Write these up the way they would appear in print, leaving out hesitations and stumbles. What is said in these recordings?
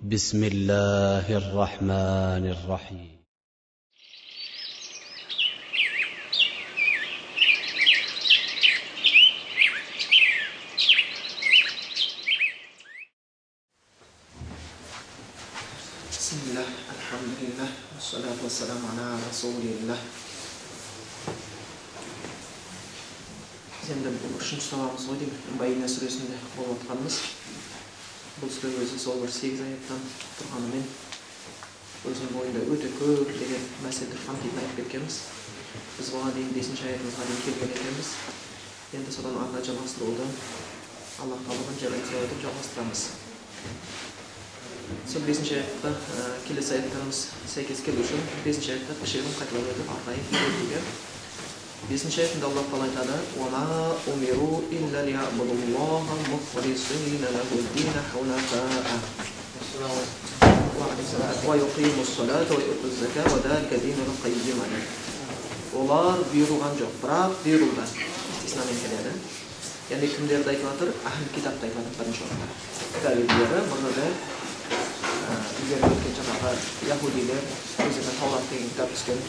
بسم الله الرحمن الرحيم بسم الله الحمد لله والصلاة والسلام على رسول الله. Енді бұл үшінші сабағымыз ғой деймін. Байина сүресінде болып отқанымыз. Бұл сүре өзі сол бір 8 аяттан тұрғанымен өзінің бойында өте көп деген мәселелер қамтитын айтып кеткенбіз. Біз бұған дейін 5-ші аятымызға дейін келген екенбіз. Енді содан ары жалғастыруды Аллах Тағаладан жаратып жалғастырамыз. Сол 5-ші аятта келесі аяттарымыз сәйкес келу үшін 5-ші аятта кішігірім қайталап өтіп арнайы үйретуге. 5-ші аятында Аллах Тағала айтады: "Уама умиру илля лиябудуллаха мухлисина лаху-д-дин хунафаа ва юқимус-салата ва ю'туз-заката ва залика динул қаййим." Олар бұйырылған жоқ, бірақ бұйырылды. Исламмен келеді. Яғни кімдерді айтып жатыр? Ахл китапты айтып жатыр бірінші орында. Кітабилері бұнда егер өткен жаңағы яһудилер өздеріне Таурат деген кітап түскен,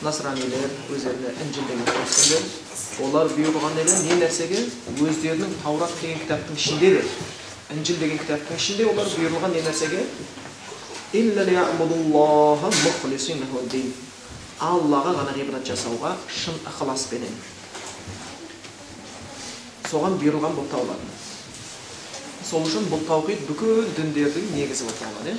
насранилер өздеріне Инжил деген кітап түскендер, олар бұйырылған еді не нәрсеге? Өздерінің Таурат деген кітаптың ішінде де, Инжил деген кітаптың ішінде олар бұйырылған не нәрсеге? Илля лиябудуллаха мухлисина лаху-д-дин. Аллаға ғана ғибадат жасауға шын ықыласпенен. Соған бұйырылған болып табылады. Сол үшін бұл таухид бүкіл діндердің негізі болып табылады.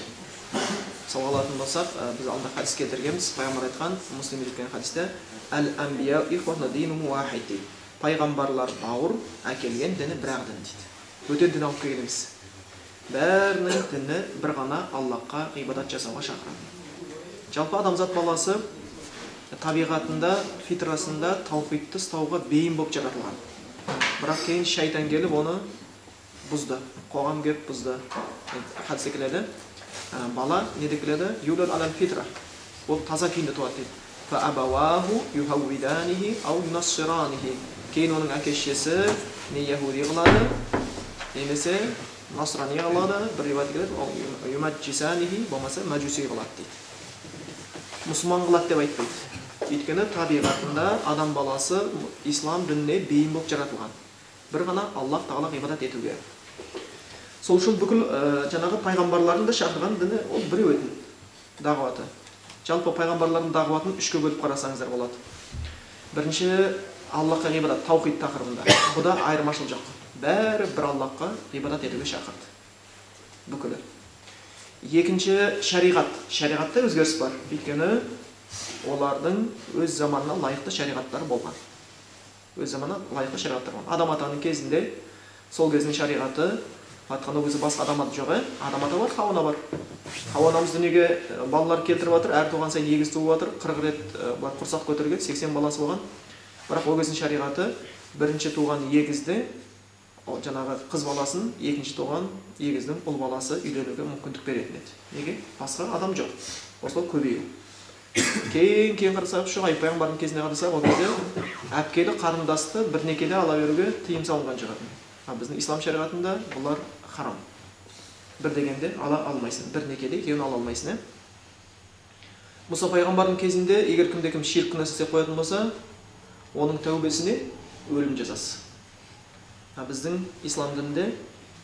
Мысалға алатын болсақ, біз алдында хадис келтіргенбіз, пайғамбар айтқан, муслим жеткен хадисте: "Әл-әнбия ихвату динум уахид" дейді. Пайғамбарлар бауыр, әкелген діні бір-ақ дін дейді. Бөтен дін алып келген емес. Бәрінің діні бір ғана Аллахқа ғибадат жасауға шақырады. Жалпы адамзат баласы табиғатында, фитрасында таухидты ұстауға бейім болып жаратылған. Бірақ кейін шайтан келіп оны бұзды, қоғам келіп бұзды. Хадисте келеді, бала неде келеді? Юлад алал фитра. Ол таза күйінде туады дейді. Фа абаваху юхаввиданихи ау юнассиранихи. Кейін оның әке-шешесі не яһуди қылады, немесе насрани қылады, бір риуаят келеді, юмаджисанихи, болмаса маджуси қылады дейді. Мұсылман қылады деп айтпайды. Өйткені табиғатында адам баласы ислам дініне бейім болып жаратылған. Бір ғана Аллах Тағала ғибадат етуге. Сол үшін бүкіл жаңағы пайғамбарлардың да шақырған діні ол біреу еді, дағуаты. Жалпы пайғамбарлардың дағуатын үшке бөліп қарасаңыздар болады. Бірінші Аллахқа ғибадат, таухид тақырыбында. Бұда айырмашылық жоқ. Бәрі бір Аллахқа ғибадат етуге шақырды. Бүкілі. Екінші шариғат. Шариғатта өзгеріс бар. Өйткені олардың өз заманына лайықты шариғаттары болған. Өз заманына лайықты шариғаттар болған. Адам атаның кезінде сол кездің шариғаты айтқанда өзі басқа адам аты жоқ, адам ата бар, Хауа бар. Хауа анамыз дүниеге балалар келтіріп жатыр, әр туған сайын егіз туып жатыр, 40 рет құрсақ көтерген, 80 баласы болған. Бірақ ол кездің шариғаты бірінші туған егізді, жаңағы қыз баласын, екінші туған егіздің ұл баласы үйленуге мүмкіндік беретін еді. Неге? Басқа адам жоқ. Осылай көбею. Кейін қарасақ, Шұғайб пайғамбардың кезіне қарасақ, ол кезде әпкелі қарындасты бір некеде ала беруге тыйым салынған шығатын. Біздің ислам шариғатында бұлар харам. Бір дегенде ала алмайсың, бір некеде екеуін ала алмайсың. Мұса пайғамбардың кезінде егер кімде-кім ширк күнә істеп қоятын болса, оның тәубесіне өлім жазасы. Біздің ислам дінінде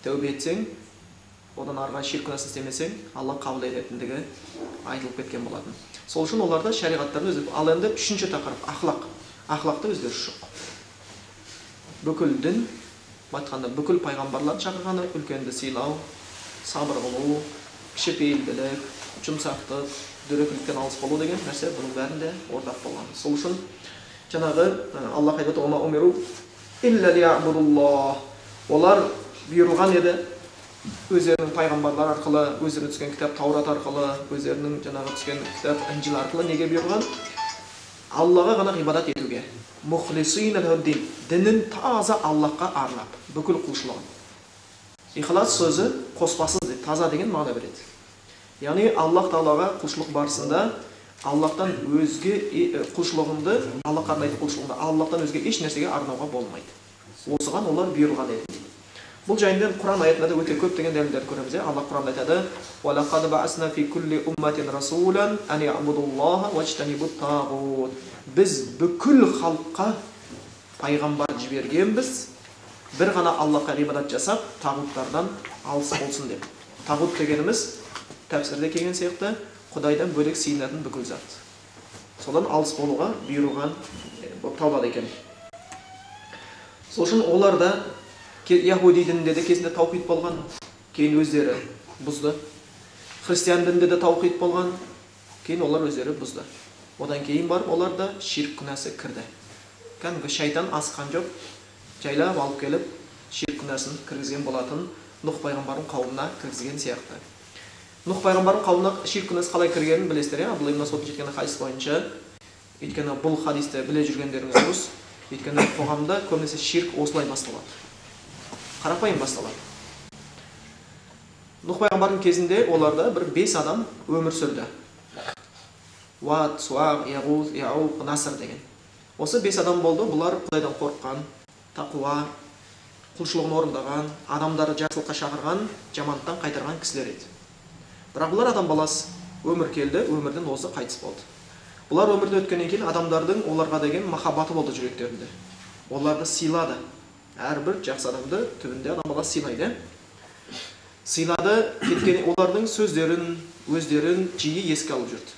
тәубе етсең, одан арға ширк күнәсін істемесең, Алла қабыл ететіндігі айтылып кеткен болатын. Сол үшін оларда шариғаттарын өзі. Ал енді үшінші тақырып ақлақ. Ақлақта өзгеріс жоқ. Бүкіл дін, айтқанда бүкіл пайғамбарлардың шақырғаны үлкенді сыйлау, сабыр қылу, кішіпейілділік, жұмсақтық, дөрекіліктен алыс болу деген нәрсе бұның бәрінде ортақ болған. Сол үшін жаңағы Аллах айтады: "Ума умиру илля лиябудуллах." Олар бұйырылған еді өздерінің пайғамбарлар арқылы, өздеріне түскен кітап Таурат арқылы, өздерінің жаңағы түскен кітап Инжил арқылы неге бұйырған? Аллаға ғана ғибадат етуге. Мухлисина лаху-д-дин. Дінін таза Аллахқа арнап, бүкіл құлшылығын. Ихлас сөзі қоспасыз дейді, таза деген мағына береді. Яғни Аллах Тағалаға құлшылық барысында Аллахтан өзге құлшылығыңды, Аллахқа арнайтын құлшылығыңды Аллахтан өзге еш нәрсеге арнауға болмайды. Осыған олар бұйырылған еді. Бұл жайында Құран аятында да өте көптеген дәлелдерді көреміз. Алла Құранда айтады: "Ва лақад бa'асна фи кулли умматин расулан ан я'будуллаха вajtanибут тағут." Біз бүкіл халыққа пайғамбар жібергенбіз, бір ғана Аллахқа ғибадат жасап, тағуттардан алыс болсын деп. Тағут дегеніміз тәпсірде келген сияқты Құдайдан бөлек сыйынатын бүкіл зат. Содан алыс болуға бұйырылған болып табылады екен. Сол үшін олар да Яхуди дінінде де кезінде таухид болған, кейін өздері бұзды. Христиан дінінде де таухид болған, кейін олар өздері бұзды. Одан кейін барып олар да ширк күнәсі кірді. Кәдімгі шайтан асқан жоқ, жайлап алып келіп ширк күнәсін кіргізген болатын, Нұх пайғамбардың қауымына кіргізген сияқты. Нұх пайғамбардың қауымына ширк күнәсі қалай кіргенін білесіздер, Абдулла ибн Мас'удтан жеткен хадис бойынша. Өйткені бұл хадисті біле жүргендеріңіз дұрыс. Өйткені қоғамда көбінесе ширк осылай басталады. Қарапайым басталады. Нұх пайғамбардың кезінде оларда бір 5 адам өмір сүрді. Уат, Суақ, Яғуз, Яуқ, Насыр деген. Осы 5 адам болды. Бұлар Құдайдан қорыққан, тақуа, құлшылығын орындаған, адамдары жақсылыққа шақырған, жамандықтан қайтарған кісілер еді. Бірақ бұлар адам баласы, өмір келді, өмірден осы қайтыс болды. Бұлар өмірді өткеннен кейін адамдардың оларға деген махаббаты болды жүректерінде. Оларды сыйлады. Әрбір жақсы адамды түбінде адам баласы сыйлайды. Сыйлады, кеткен олардың сөздерін, өздерін жиі еске алып жүрді.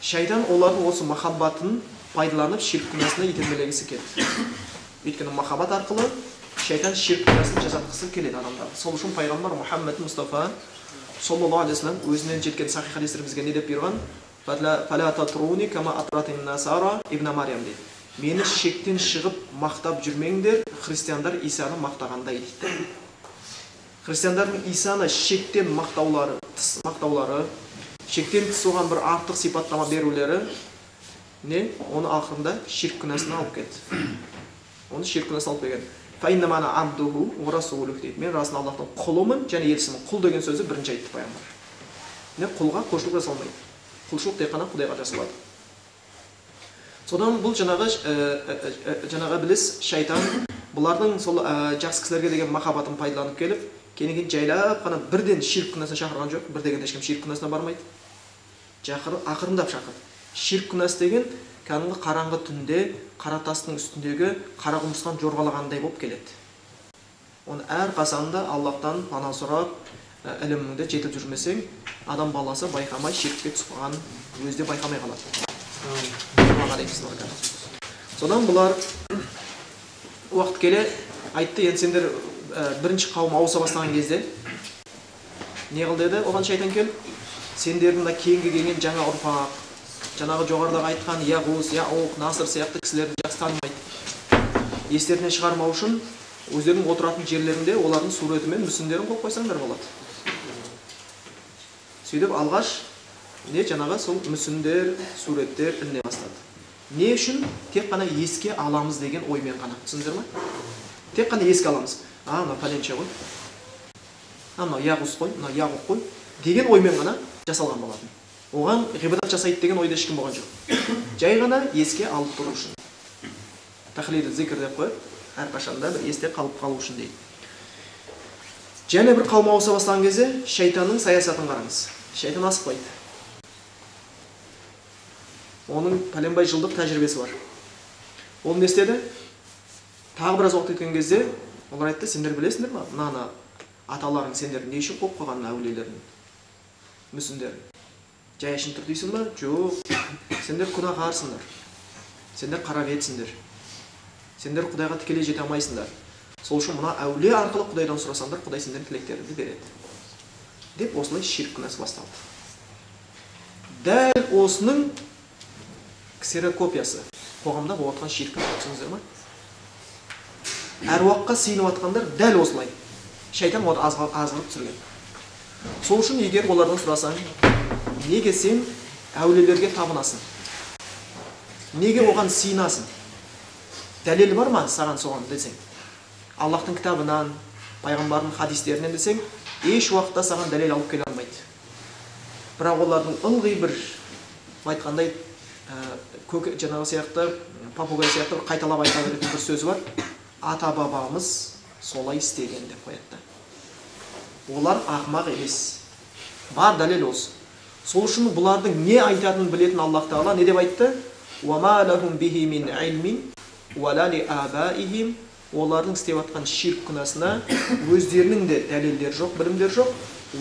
Шайтан олардың осы махаббатын пайдаланып ширк күнәсіне итермелегісі келді. Өйткені махаббат арқылы шайтан ширк күнәсін жасатқысы келеді адамдар. Сол үшін пайғамбар Мұхаммед Мұстафа саллаллаху алейхи ва саллям өзінен жеткен сахих хадистер бізге не деп бұйырған? "Фала татруни кама атратын насара ибн Мариям" дейді. Мені шектен шығып мақтап жүрмеңдер, христиандар Исаны мақтағандай дейді. Христиандардың Исаны шектен мақтаулары, шектен тыс оған бір артық сипаттама берулері не? Оны ақырында ширк күнәсіне алып кетті. Оны ширк күнәсіне алып келген. "Фаиннамана абдуху ва расулух" дейді. Мен расында Аллахтың құлымын және елшісімін. Құл деген сөзді бірінші айтты пайғамбар. Не? Құлға құлшылық жасалмайды. Құлшылық тек қана Құдайға жасалады. Содан бұл жаңағы біліс шайтан бұлардың сол жақсы кісілерге деген махаббатын пайдаланып келіп, кейін жайлап қана бірден ширк күнәсіне шақырған жоқ. Бір дегенде ешкім ширк күнәсіне бармайды. Ақырындап шақырды. Ширк күнәсі деген кәдімгі қараңғы түнде қара тастың үстіндегі қара құмырсқан жорғалағандай болып келеді. Оны әр қасанда Аллахтан пана сұрап, іліміңді жетіп жүрмесең, адам баласы байқамай ширкке түсіп қалғанын өзі де байқамай қалады. Содан бұлар уақыт келе айтты, енді сендер бірінші қауым ауыса бастаған кезде не қыл деді? Оған шайтан келіп, сендердің да кейінгі келген жаңа ұрпақ, жаңағы жоғарыдағы айтқан Яғуз, Яуқ, Насыр сияқты кісілерді жақсы танымайды. Естерінен шығармау үшін өздерінің отыратын жерлерінде олардың суреті мен мүсіндерін қойып қойсаңдар болады. Сөйтіп алғаш не жаңағы сол мүсіндер, суреттер іліне бастады. Не үшін? Тек қана еске аламыз деген оймен ғана. Түсіндіңіздер ме? Тек қана еске аламыз. Мына пәленше ғой. Мына Яғуз қой, мына Яуқ қой деген оймен ғана жасалған болатын. Оған ғибадат жасайды деген ойда ешкім болған жоқ. Жай ғана еске алып тұру үшін. Тахлиді зикр деп қойып, әрқашанда бір есте қалып қалу үшін дейді. Және бір қауым ауыса бастаған кезде шайтанның саясатын қараңыз. Шайтан асықпайды. Оның пәленбай жылдық тәжірибесі бар. Ол не істеді? Тағы біраз уақыт өткен кезде олар айтты, сендер білесіңдер ме? Мына аталарың сендер не үшін қойып қойған әулиелерін, мүсіндерін? Жай үшін тұр дейсің ба? Жоқ. Сендер күнәһарсыңдар. Сендер қарағетсіңдер. Сендер Құдайға тікелей жете алмайсыңдар. Сол үшін мына әулие арқылы Құдайдан сұрасаңдар, Құдай сендердің тілектеріңді береді. Деп осылай ширк күнәсі басталды. Дәл осының ксерокопиясы қоғамда болып жатқан ширк күнәсі, түсіндіңіздер ме? Әруаққа сыйынып жатқандар дәл осылай. Шайтан оны азғырып түсірген. Сол үшін егер олардан сұрасаң, неге сен әулиелерге табынасың? Неге оған сыйынасың? Дәлел бар ма саған соған десең? Аллахтың кітабынан, пайғамбардың хадистерінен десең, еш уақытта саған дәлел алып келе алмайды. Бірақ олардың ылғи бір айтқандай жаңағы сияқты, попугай сияқты қайталап айта беретін бір сөзі бар. Ата бабамыз солай істеген деп қояды. Олар ақымақ емес. Бар дәлел осы. Сол үшін бұлардың не айтатынын білетін Аллах Тағала не деп айтты? وَمَا لَهُمْ بِهِ مِنْ عِلْمٍ وَلَا لِآبَائِهِمْ. Олардың істеп атқан ширк күнәсына өздерінің де дәлелдер жоқ, білімдер жоқ.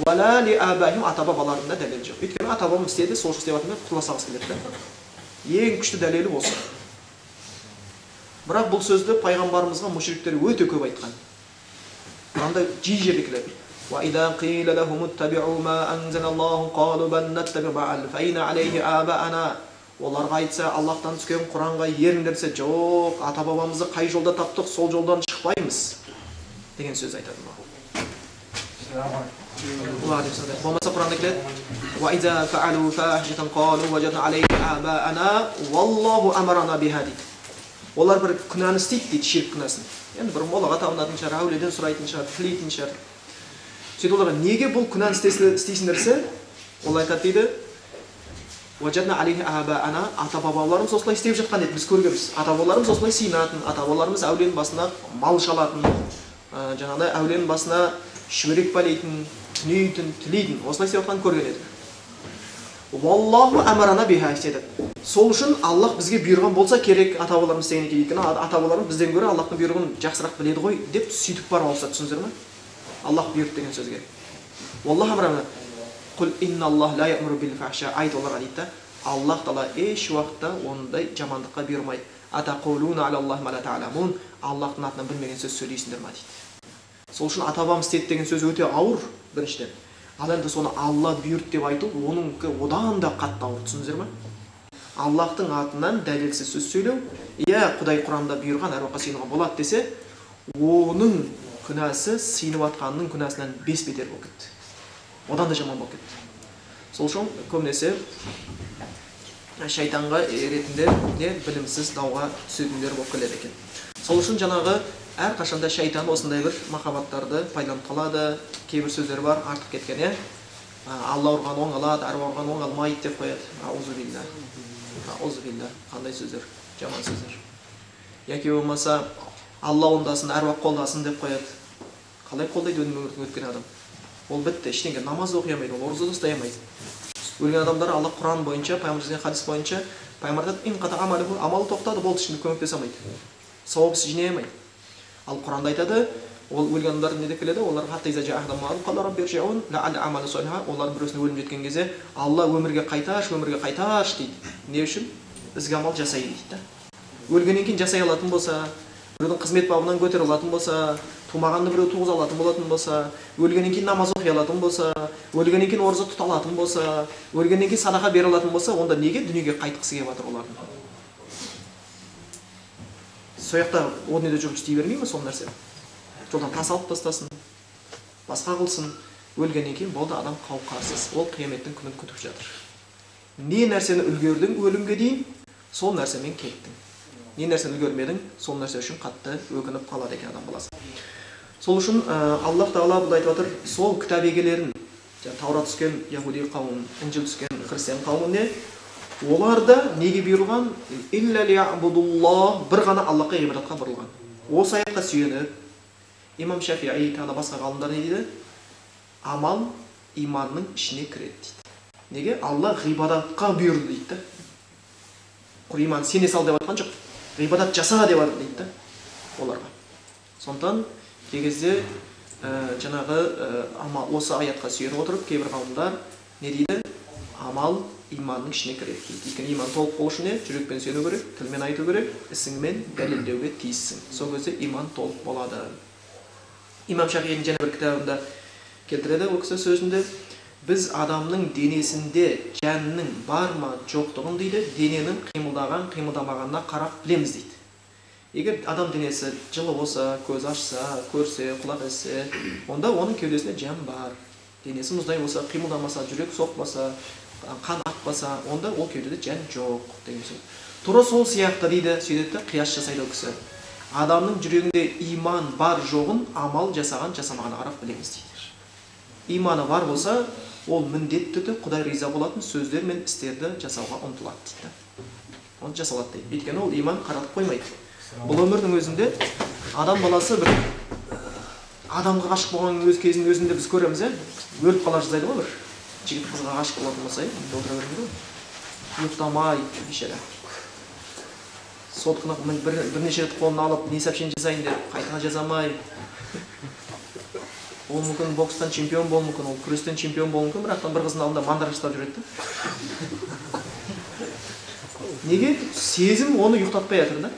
وَلَا لِآبَائِهِمْ. Ата-бабаларының да дәлел жоқ. Өйткені ата-бабам істеді, сол істеп атқанда құласағысы келеді. Ең күшті дәлелі осы. Бірақ бұл сөзді пайғамбарымызға мүшриктер өте көп айтқан. Құранда жиі жерде келеді. وَإِذَا قِيلَ لَهُمُ اتَّبِعُوا مَا أَنزَلَ اللَّهُ قَالُوا بَلْ نَتَّبِعُ مَا أَلْفَيْنَا عَلَيْهِ آبَاءَنَا. Оларға айтса, Аллахтан түскен Құранға еріңдерсе, жоқ, ата-бабамызды қай жолда таптық, сол жолдан шықпаймыз деген сөз айтады. Болмаса Құранда келеді: وَإِذَا فَعَلُوا فَاحِشَةً قَالُوا وَجَدْنَا عَلَيْهَا آبَاءَنَا وَاللَّهُ أَمَرَنَا بِهَا дейді. Олар бір күнәні істейді дейді, ширк күнәсін. Енді бір молаға табынатын шығар, әулиеден сұрайтын шығар, тілейтін шығар. Сөйтіп оларға неге бұл күнәні істейсіңдерсе, ол айтады дейді: وَجَدْنَا عَلَيْهِ آبَاءَنَا. Ата-бабаларымыз осылай істеп жатқан дейді, біз көргенбіз. Ата-бабаларымыз осылай сыйынатын, ата-бабаларымыз әулиенің басына мал шалатын, жаңағыдай әулиенің басына шүберек байлайтын, түнейтін, тілейтін, осылай істеп жатқанын көрген еді. Валлаху амарана биха деді. Сол үшін Аллах бізге бұйырған болса керек ата-бабаларымыз істеген екен. Өйткені ата-бабаларымыз бізден гөрі Аллахтың бұйрығын жақсырақ біледі ғой деп сөйтіп барып алса, түсіндіңіздер ме? Аллах бұйырды деген сөзге. Валлаху амарана. Құл инна Аллах ла я'муру бил фахша. Айт оларға дейді: Аллах Тағала еш уақытта ондай жамандыққа бұйырмайды. Атақулуна алаллахи ма ла та'ламун. Аллахтың атынан білмеген сөз сөйлейсіңдер ме дейді. Сол үшін ата-бабам істеді деген сөз өте ауыр біріншіден. Ал енді соны Алла бұйырды деп айту, оныңкі одан да қатты ауыр, түсіндіңіздер ме? Аллахтың атынан дәлелсіз сөз сөйлеу, Құдай Құранда бұйырған әруаққа сыйынуға болады десе, оның күнәсі сыйынып атқанның күнәсінен 5 бетер болып кетті. Одан да жаман болып кетті. Сол үшін көбінесе шайтанға ретінде білімсіз дауға түсетіндер болып келеді екен. Сол үшін жаңағы әрқашанда шайтан осындай бір махаббаттарды пайдаланып қалады. Кейбір сөздер бар артық кеткен, Алла ұрған оңалады, әруақ ұрған оңалмайды деп қояды. Аузубилля. Қандай сөздер? Жаман сөздер. Яки болмаса Алла ондасын, әруақ қолдасын деп қояды. Қалай қолдайды өмірдің өткен адам? Ол бітті, ештеңе намаз оқи алмайды, ол ораза ұстай алмайды. Өлген адамдар Алла Құран бойынша, пайғамбар хадис бойынша, пайғамбар айтады, амалы тоқтады, болды, ешкімге көмектесе алмайды. Сауапсыз жинай алмайды. Ал Құранда айтады, ол өлген адамдар не деп келеді? Олар олар бір өзіне өлім жеткен кезде, Алла өмірге қайтаршы дейді. Не үшін? Ізгі амал жасайды дейді. Өлгеннен кейін жасай алатын болса, біреудің қызмет бабынан көтере алатын болса, тумағанды біреу туғыза алатын болатын болса, өлгеннен кейін намаз оқи алатын болса, өлгеннен кейін ораза тұта алатын болса, өлгеннен кейін садақа бере алатын болса, онда неге дүниеге қайтқысы келіп жатыр олардың? Сояқта о дүниеде жүріп істей бермей ме сол нәрсе? Жолдан тас алып тастасын, басқа қылсын, өлгеннен кейін болды адам қауқарсыз, ол қияметтің күнін күтіп жатыр. Не нәрсені үлгердің өлімге дейін, сол нәрсемен кеттің. Не нәрсені үлгермедің, сол нәрсе үшін қатты өкініп қалады екен адам баласы. Сол үшін Аллах Тағала бұл айтып отыр, сол кітап егелерін, Таурат түскен яһуди қауым, Инжил түскен христиан қауымы, оларда неге бұйырған? Илля ли'будуллах, бір ғана Аллахқа ғибадатқа бұрылған. Осы аятқа сүйеніп, Имам Шафиғи тағы басқа ғалымдар не дейді? Амал иманның ішіне кіреді дейді. Неге? Алла ғибадатқа бұйырды дейді. Құр иман сене сал деп айтқан жоқ. Ғибадат жаса деп айтқан дейді оларға. Сондықтан кей кезде жаңағы осы аятқа сүйеніп отырып, кейбір ғалымдар не дейді? Амал иманның ішіне кіреді дейді. Өйткені иман толық болу үшін жүрекпен сену керек, тілмен айту керек, ісіңмен дәлелдеуге тиіссің. Сол кезде иман толық болады. Имам Шафиғидің және бір кітабында келтіреді, ол кісі сөзінде, біз адамның денесінде жанның бар ма жоқтығын дейді, дененің қимылдаған, қимылдамағанына қарап білеміз дейді. Егер адам денесі жылы болса, көз ашса, көрсе, құлақ естісе, онда оның кеудесінде жан бар. Денесі мұздай болса, қимылдамаса, жүрек соқпаса, қан ақпаса, онда ол кеудеде жан жоқ деген сөз. Тура сол сияқты дейді, сөйтеді қияс жасайды ол кісі. Адамның жүрегінде иман бар жоғын амал жасаған жасамағаны қарап білеміз дейді. Иманы бар болса, ол міндетті түрде Құдай риза болатын сөздер мен істерді жасауға ұмтылады дейді. Оны жасалады дейді. Өйткені ол иман қаратып қоймайды. Бұл өмірдің өзінде адам баласы бір адамға ғашық болған кезінің өзінде біз көреміз, өліп қала жаздайды ғой бір. Жігіт қызға ғашық болатын болса, отыра бермейді ғой. Ұйықтамай, бейшара. Сотканы бірнеше рет қолына алып, не сообщение жазайын деп, қайтадан жазамай. Ол мүмкін бокстан чемпион болуы мүмкін, ол күрестен чемпион болуы мүмкін, бірақ бір қыздың алдында мандраж ұстап жүреді. Неге? Сезім оны ұйықтатпай жатыр да.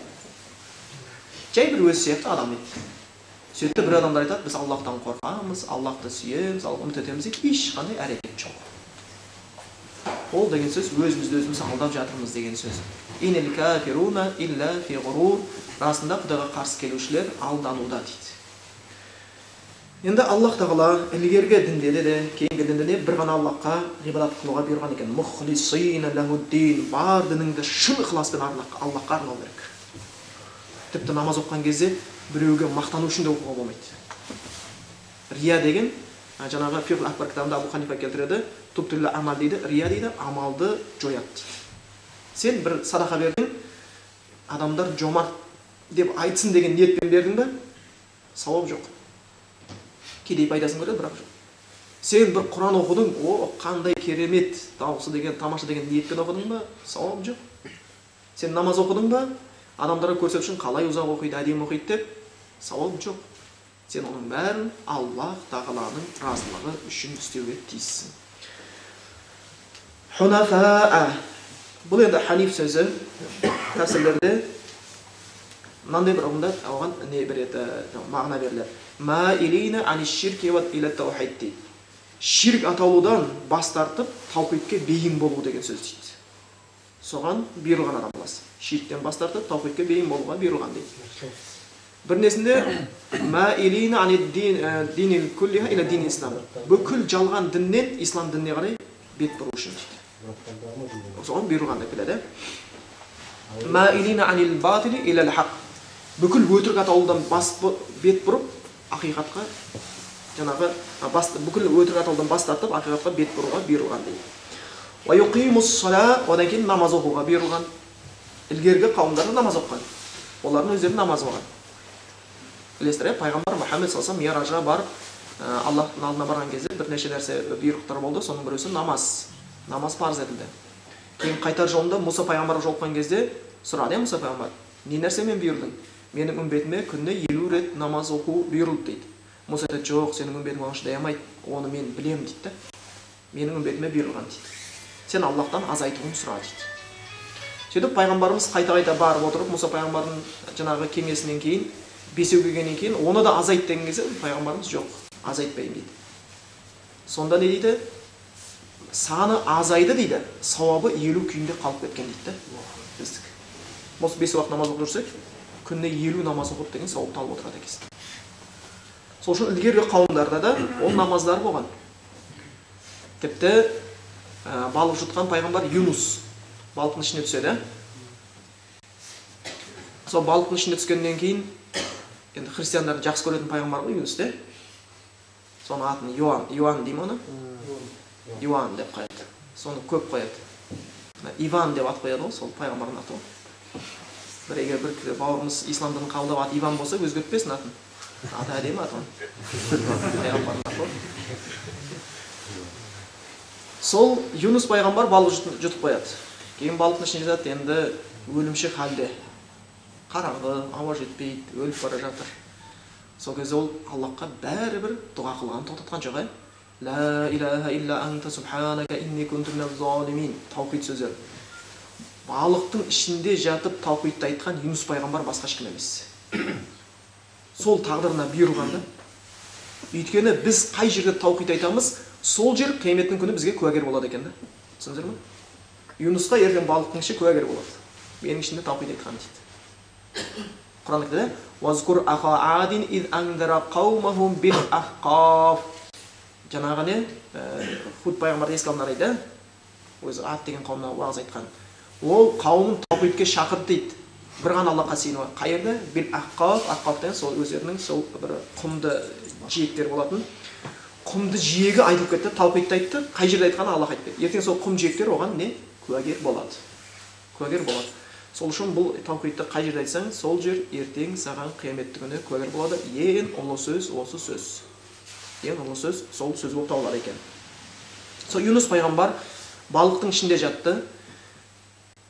Жай бір өзі сияқты адам еді. Сөйтті бір адамдар айтады, біз Аллахтан қорқамыз, Аллахты сүйеміз, Аллахты үміт етеміз дейді, ешқандай әрекет жоқ. Ол деген сөз өзімізді алдап жатырмыз деген сөз. Инел кафируна илля фи ғурур. Расында Құдайға қарсы келушілер алдануда дейді. Енді Аллах тағала ілгергі дінде де, кейінгі дінде де бір ғана Аллахқа ғибадат қылуға бұйырған екен. Мухлисина лахуддин, бар дініңді шын ықыласпен Аллахқа арнау керек. Тіпті намаз оқыған кезде біреуге мақтану үшін де оқуға болмайды. Рия деген, жаңағы Фиқл Акбар кітабында Абу Ханифа келтіреді, туптүллі амал дейді, рия дейді, амалды жояды дейді. Сен бір садақа бердің, адамдар жомарт деп айтсын деген ниетпен бердің бе, сауап жоқ. Кедей пайдасын көреді, бірақ жоқ. Сен бір Құран оқыдың, о, қандай керемет, дауысы деген, тамаша деген ниетпен оқыдың ба, сауап жоқ. Сен намаз оқыдың ба, адамдарға көрсету үшін қалай ұзақ оқиды, әдемі оқиды деп, сауап жоқ. Сен оның бәрін Аллах тағаланың разылығы үшін істеуге тиіссің. Хунафаа. Бұл енді ханиф сөзі тәфсірлерде мынандай бір ұғымда оған не береді, мағына беріледі. Маилина аниш-ширки ва иля таухид дейді. Ширк атаулудан бас тартып таухидке бейім болу деген сөз дейді. Соған бұйырылған адам боласыз. Ширктен бас тартып таухидке бейім болуға бұйырылған дейді. Бірнесінде маилина анид-динил куллиха иля дин ислам. Бүкіл жалған діннен ислам дініне қарай бет бұру үшін дейді. Соған бұйырылған деп келеді. Маилина анил батили иля л-хақ. Бүкіл өтірік атаулудан бет бұрып ақиқатқа жаңағы бүкіл өтірік атаулудан бас тартып ақиқатқа бет бұруға бұйырылған дейді. Ва юқимус-сала, одан кейін намаз оқуға бұйырылған. Ілгергі қауымдары намаз оққан. Олардың өздері намаз болған. Білесіздер, пайғамбар Мұхаммед саллаллаху алейхи ва саллям миражға барып, Аллахтың алдына барған кезде бірнеше нәрсе бұйрықтар болды, соның бірісі намаз. Намаз парыз етілді. Кейін қайтар жолында Мұса пайғамбарға жолыққан кезде сұрады, Мұса пайғамбар, не нәрсемен бұйырдың? Менің үмбетіме күніне 50 рет намаз оқу бұйырылды дейді. Мұса айтады, жоқ, сенің үмбетің оған шыдай алмайды, оны мен білемін дейді. Менің үмбетіме бұйырылған дейді. Сен Аллахтан азайтуын сұра дейді. Сөйтіп пайғамбарымыз қайта-қайта барып отырып, Мұса пайғамбардың жаңағы кеңесінен кейін, бесеу келгеннен кейін, оны да азайт деген кезде пайғамбарымыз жоқ, азайтпаймын дейді. Сонда не дейді? Саны азайды дейді, сауабы 50 күйінде қалып кеткен дейді. Біздік. Осы 5 уақыт намаз оқып жүрсек, күніне 50 намаз оқып деген сауапты алып отырады екенсің. Сол үшін ілгергі қауымдарда да ол намаздар болған. Тіпті балық жұтқан пайғамбар Юнус балықтың ішіне түседі. Сол балықтың ішіне түскеннен кейін, енді христиандарды жақсы көретін пайғамбар ғой Юнус те. Соның атын Иоанн деймін оны? Иоанн деп қояды. Соны көп қояды. Иван деп ат қояды ғой, сол пайғамбардың аты ғой. Егер бір бауырымыз ислам дінін қабылдап аты Иван болса, өзгертпесін атын. Аты әдемі аты. Пайғамбардың аты ғой. Сол Юнус пайғамбар балық жұтып қояды. Кейін балықтың ішіне жатады, енді өлімші халде. Қараңғы, ауа жетпейді, өліп бара жатыр. Сол кезде ол Аллахқа бәрібір дұға қылған тоқтатқан жоқ. Ла илаха илля анта субханака инни кунту миназ залимин. Таухид сөзі. Балықтың ішінде жатып таухидты айтқан Юнус пайғамбар басқа ешкім емес. Сол тағдырына бұйырған да. Өйткені біз қай жерде таухид айтамыз, сол жер қияметтің күні бізге куәгер болады екен да. Түсіндіңіздер ме? Юнусқа ертең балықтың іші куәгер болады. Менің ішінде таухид айтқан дейді. Құран айтады: "Вазкур аха адин из андара қаумахум бил ахқаф." Жаңағы не? Худ пайғамбарды еске алыңдар, өзі Ад деген қауымына уағыз айтқан. Ол қауымын таухидке шақырды дейді. Бір ғана Аллахқа сыйыну. Қай жерде? Бил ахқаф, ахқаф деген сол өздерінің сол бір құмды жиектер болатын. Құмды жиегі айтып кетті, таухидты айтты. Қай жерде айтқаны Аллах айтпайды. Ертең сол құм жиектер оған не? Куәгер болады. Куәгер болады. Сол үшін бұл таухидты қай жерде айтсаң, сол жер ертең саған қияметтің күні куәгер болады. Ең ұлы сөз осы сөз. Ең ұлы сөз сол сөз болып табылады екен. Сол Юнус пайғамбар балықтың ішінде жатты.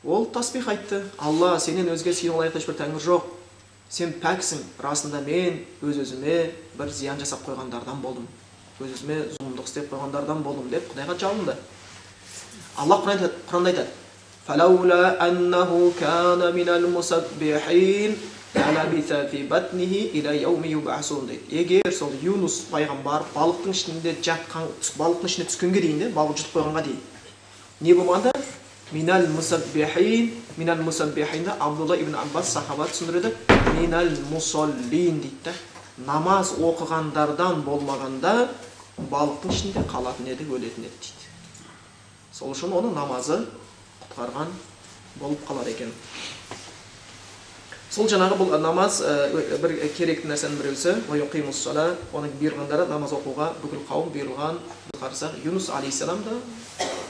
Ол тасбих айтты. Алла, сенен өзге сыйынуға лайықты ешбір тәңір жоқ. Сен пәксің. Расында мен өз-өзіме бір зиян жасап қойғандардан болдым. Өз-өзіме зұлымдық істеп қойғандардан болдым деп Құдайға жалынды. Алла Құранда айтады: فلولا أنه كان من المسبحين للبث في بطنه إلى يوم يبعثون дейді. Егер сол Юнус пайғамбар балықтың ішінде жатқан, балықтың ішіне түскенге дейін, балық жұтып қойғанға дейін не болмады? Минал мусаббихин Абдулла ибн Аббас сахаба түсіндіреді. Минал мусаллин дейді. Намаз оқығандардан болмағанда балықтың ішінде қалатын еді, өлетін еді дейді. Сол үшін оның намазы құтқарған болып қалады екен. Сол жаңағы бұл намаз бір керекті нәрсенің біреусі, оның бұйырғандары намаз оқуға бүкіл қауым бұйырылған. Қарасақ, Юнус алейхиссалам да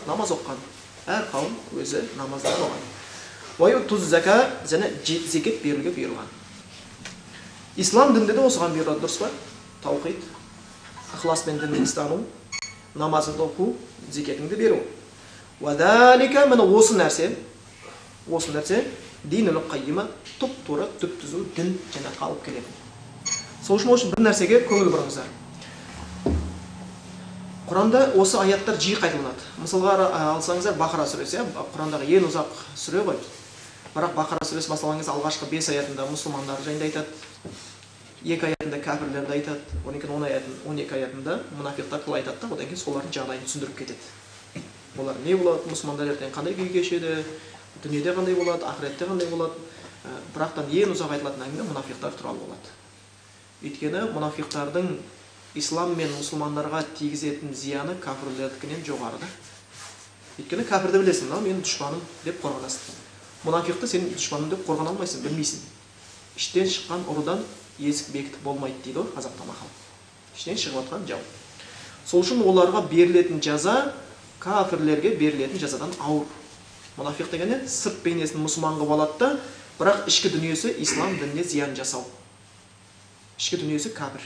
намаз оққан. Әр қауым өзі намазда болған. Және зекет беруге бұйырылған. Ислам дінде де осыған бұйырады, дұрыс па? Таухид, ықыласпен дінді ұстану, намазыңды оқу, зекетіңді беру. Вадалика, міне осы нәрсе динул қайима, тұп-тура, түп-түзу дін жәннатқа алып келеді. Сол үшін бір нәрсеге көңіл бұрыңыздар. Құранда осы аяттар жиі қайталанады. Мысалға алсаңыздар, Бақара сүресі, Құрандағы ең ұзақ сүре ғой. Бірақ Бақара сүресі басталған кезде алғашқы 5 аятында мұсылмандар жайында айтады, 2 аятында кәпірлерді айтады, 12 аятында мұнафиқтар туралы айтады, одан кейін солардың жағдайын түсіндіріп кетеді. Олар не болады, мұсылмандар ертең қандай күй кешеді, дүниеде қандай болады, ақыретте қандай болады. Бірақтан ең ұзақ айтылатын әңгіме мұнафиқтар туралы болады. Өйткені мұнафиқтардың ислам мен мұсылмандарға тигізетін зияны кәпірлердікінен жоғарыда. Өйткені кәпірді білесің, менің дұшпаным деп қорғанасың. Мұнафиқты сен дұшпаным деп қорғана алмайсың, білмейсің. Іштен шыққан ұрыдан есік бекітіп болмайды дейді ғой қазақта мақал. Іштен шығып жатқан жау. Сол үшін оларға берілетін жаза кәпірлерге берілетін жазадан ауыр. Мұнафиқ дегенде сырт бейнесін мұсылман қылып алады да, бірақ ішкі дүниесі ислам дініне зиян жасау. Ішкі дүниесі кәпір.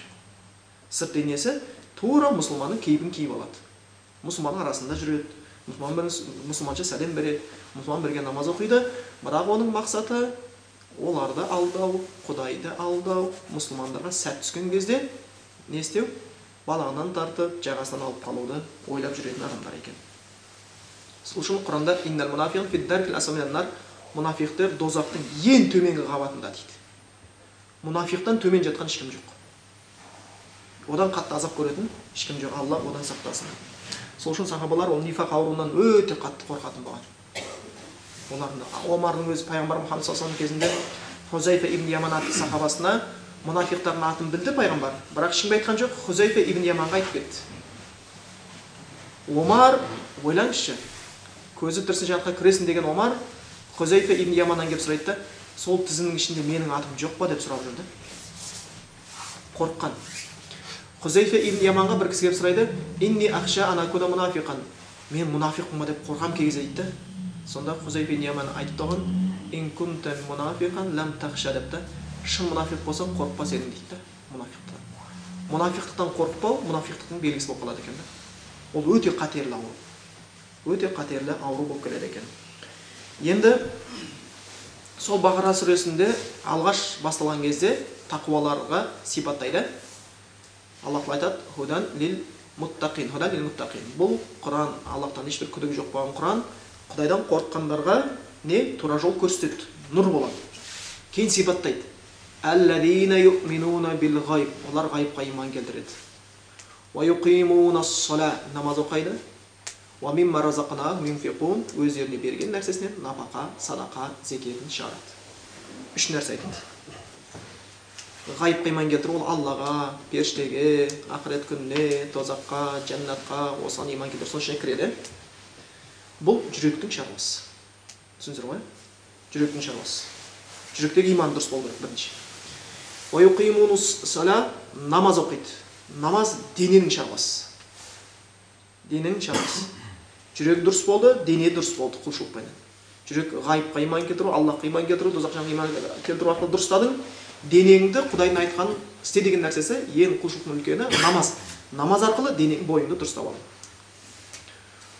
Сырт бейнесі тура мұсылманның кейпін киіп алады. Мұсылманның арасында жүреді, мұсылманша сәлем береді, мұсылман бірге намаз оқиды, бірақ оның мақсаты оларды алдау, Құдайды алдау, мұсылмандарға сәт түскен кезде не істеу? Балағынан тартып, жағасынан алып қалуды ойлап жүретін адамдар екен. Сол үшін Құранда иннал мунафиқин фи даркил асфали минан нар, мұнафиқтар дозақтың ең төменгі қабатында дейді. Мұнафиқтан төмен жатқан ешкім жоқ. Одан қатты азап көретін ешкім жоқ. Алла одан сақтасын. Сол үшін сахабалар ол нифақ ауруынан өте қатты қорқатын болған. Олардың Омардың өзі пайғамбар Мұхаммед саллаллаху алейхи кезінде Хузайфа ибн Яман атты сахабасына мұнафиқтардың атын білді пайғамбар. Бірақ ешкімге айтқан жоқ, Хузайфа ибн Яманға айтып кетті. Омар, ойлаңызшы, көзі тірісі жатқа кіресін деген Омар Хузайфа ибн Яманнан келіп сұрайды, сол тізімнің ішінде менің атым жоқ па деп сұрап жүрді. Қорыққан. Хузайфа ибн Яманға бір кісі келіп сұрайды, инни ахша ан акуна мунафиқан. Мен мұнафиқпын ба деп қорқам кей кезде дейді. Сонда Хузайфа ибн Яман айтып тұрған, ин кунта мунафиқан лам тахша депті. Шын мұнафиқ болса қорықпас едің дейді. Мұнафиқтан. Мұнафиқтықтан қорықпау мұнафиқтықтың белгісі болып қалады екен. Ол өте қатерлі ауру. Өте қатерлі ауру болып келеді екен. Енді сол Бақара сүресінде алғаш басталған кезде тақуаларға сипаттайды. Аллах айтады: "Худан лил муттақин". Бұл Құран, Аллахтан ешбір күдігі жоқ болған Құран, Құдайдан қорыққандарға не тура жол көрсетеді, нұр болады. Кейін сипаттайды: "Аллазина юъминуна бил ғайб", олар ғайыпқа иман келтіреді. "Ва юқимунас-сала", намаз оқиды. "Ва мимма разақнахум юнфиқун", өздеріне берген нәрсесінен напақа, садақа, зекетін шығарады. 3 нәрсе айтады. Ғайыпқа иман келтіру ол Аллаға, періштеге, ақырет күніне, тозаққа, жәннатқа, осыған иман келтіру, соның ішіне кіреді. Бұл жүректің шаруасы. Түсіндіңіздер ғой? Жүректің шаруасы. Жүректегі иман дұрыс болу керек бірінші. "Ва юқимунас-сала", намаз оқиды. Намаз дененің шаруасы. Дененің шаруасы. Жүрек дұрыс болды, дене дұрыс болды құлшылықпен. жүрек ғайыпқа иман келтіру, Аллахқа иман келтіру, дозаққа иман келтіру арқылы дұрыстадың, денеңді Құдайдың айтқанын істе деген нәрсесі ең құлшылықтың үлкені намаз. Намаз арқылы денең бойыңды дұрыстап ал.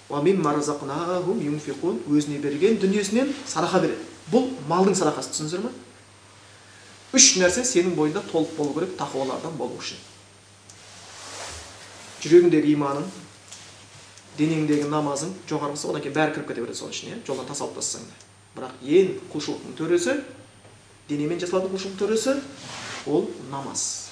Ва мимма разақнахум юнфиқун, өзіне берген дүниесінен садақа береді. Бұл малдың садақасы, түсіндіңіздер ме? Үш нәрсе сенің бойында толық болу керек тақуалардан болу үшін. Жүрегіңдегі иманың, денеңдегі намазың жоғары болса, одан кейін бәрі кіріп кете береді соның ішіне, жолдан тасалып тастасаң да. Бірақ ең құлшылықтың төресі, денемен жасалатын құлшылықтың төресі ол намаз.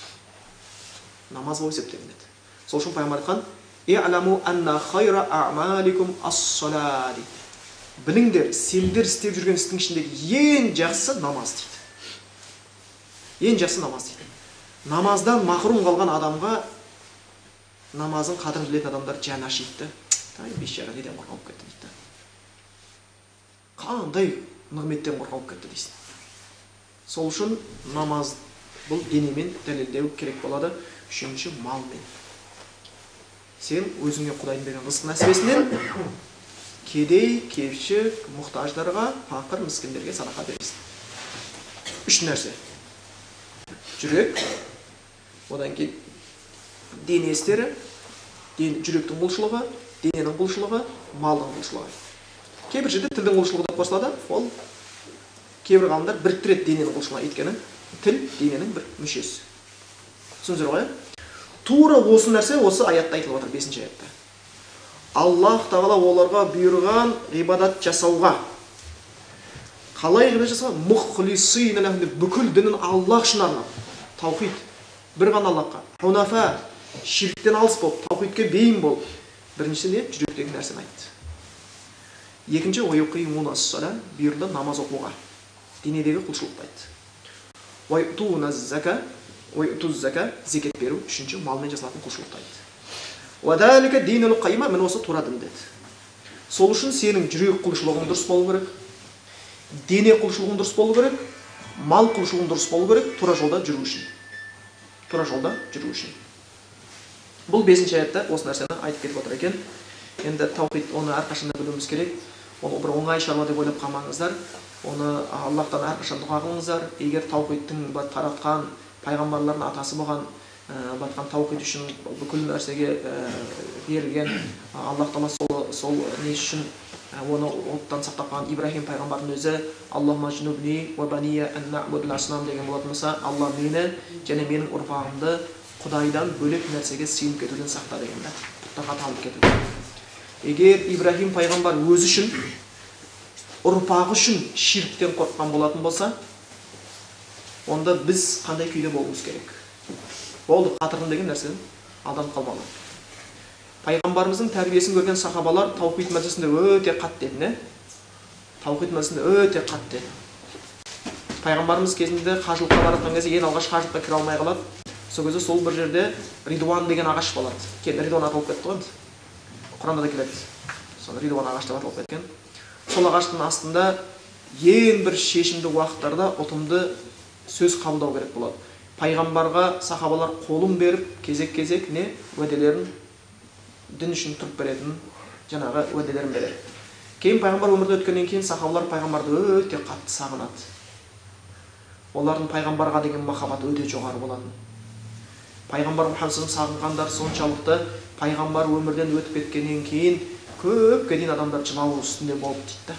Намаз болып есептелінеді. Сол үшін пайғамбар айтқан: "И'ламу анна хайра а'маликум ас-салат." Біліңдер, сендер істеп жүрген істің ішіндегі ең жақсы намаз дейді. Ең жақсы намаз дейді. Намаздан махрум қалған адамға намазын қадірін білетін адамдар жаны ашиды. Бейшара неден қорқып кетті дейді. Қандай нығметтен қорқып кетті дейсің. Сол үшін намаз бұл денемен дәлелдеу керек болады. Үшінші малмен. Сен өзіңе Құдайдың берген рызық нәсібесінен кедей, кепшік, мұқтаждарға, фақыр, міскіндерге садақа бересің. Үш нәрсе. Жүрек, одан кейін дене істері, жүректің құлшылығы, дененің құлшылығы, малдың құлшылығы. Кейбір жерде тілдің құлшылығы да қосылады, ол кейбір ғалымдар біріктіреді дененің құлшылығы, өйткені тіл дененің бір мүшесі. Түсіндіңіздер ғой? Тура осы нәрсе осы аятта айтылып отыр, 5-ші аятта. Аллах тағала оларға бұйырған ғибадат жасауға. Қалай ғибадат жасауға? Мұхлисина лаху, бүкіл дінін Аллах үшін арнап. Таухид, бір ғана Аллахқа. Хунафа, ширктен алыс болып, таухидке бейім болып. Біріншісі не? Жүректегі нәрсені айтты. Екінші, уйуқимуна ас-сала, бұйырды намаз оқуға. Денедегі құлшылықты айтты. Уайтуз зака, зекет беру. Үшінші, малмен жасалатын құлшылықты айтты. Уадалика динул қайма, мен осы тура дін деді. Сол үшін сенің жүрек құлшылығың дұрыс болу керек, дене құлшылығың дұрыс болу керек, мал құлшылығың дұрыс болу керек, тура жолда жүру үшін. Тура жолда жүру үшін. Бұл 5-ші аятта осы нәрсені айтып кетіп отыр екен. Енді таухид, оны әрқашанда білуіміз керек. Оны бір оңай шаруа деп ойлап қалмаңыздар. Оны Аллахтан әрқашан дұға қылыңыздар. Егер таухидтің таратқан пайғамбарлардың атасы болған батқан таухид үшін бүкіл нәрсеге берілген Аллах Тағала сол не үшін оны оттан сақтап қалған Ибрахим пайғамбардың өзі Аллахумма жнубни ва бания ан нa'будул аснам деген болатын болса, Алла мені және менің ұрпағымды Құдайдан бөлек нәрсеге сыйынып кетуден сақта деген да, пұттарға талып кетуден. Егер Ибрахим пайғамбар өзі үшін, ұрпағы үшін ширктен қорыққан болатын болса, онда біз қандай күйде болуымыз керек? Болды, қатырдым деген нәрседен алданып қалмалы. Пайғамбарымыздың тәрбиесін көрген сахабалар таухид мәжілісінде өте қатты еді. Таухид мәжілісінде өте қатты еді. Пайғамбарымыз кезінде қажылыққа баратқан кезде ең алғаш қажылыққа кіре алмай қалады. Сол кезде сол бір жерде Ридуан деген ағаш болады. Ридуан аталып кетті ғой. Құранда да келеді. Сол Ридуан ағаш деп аталып кеткен. Сол ағаштың астында ең бір шешімді уақыттарда ұтымды сөз қабылдау керек болады. Пайғамбарға сахабалар қолын беріп, кезек-кезек не уәделерін дін үшін тұрып беретін жаңағы уәделерін береді. Кейін пайғамбар өмірде өткеннен кейін сахабалар пайғамбарды өте қатты сағынады. Олардың пайғамбарға деген махаббаты өте жоғары болады. Пайғамбар Мұхаммедті сағынғандар соншалықты пайғамбар өмірден өтіп кеткеннен кейін көпке дейін адамдар жылау үстінде болып дейді.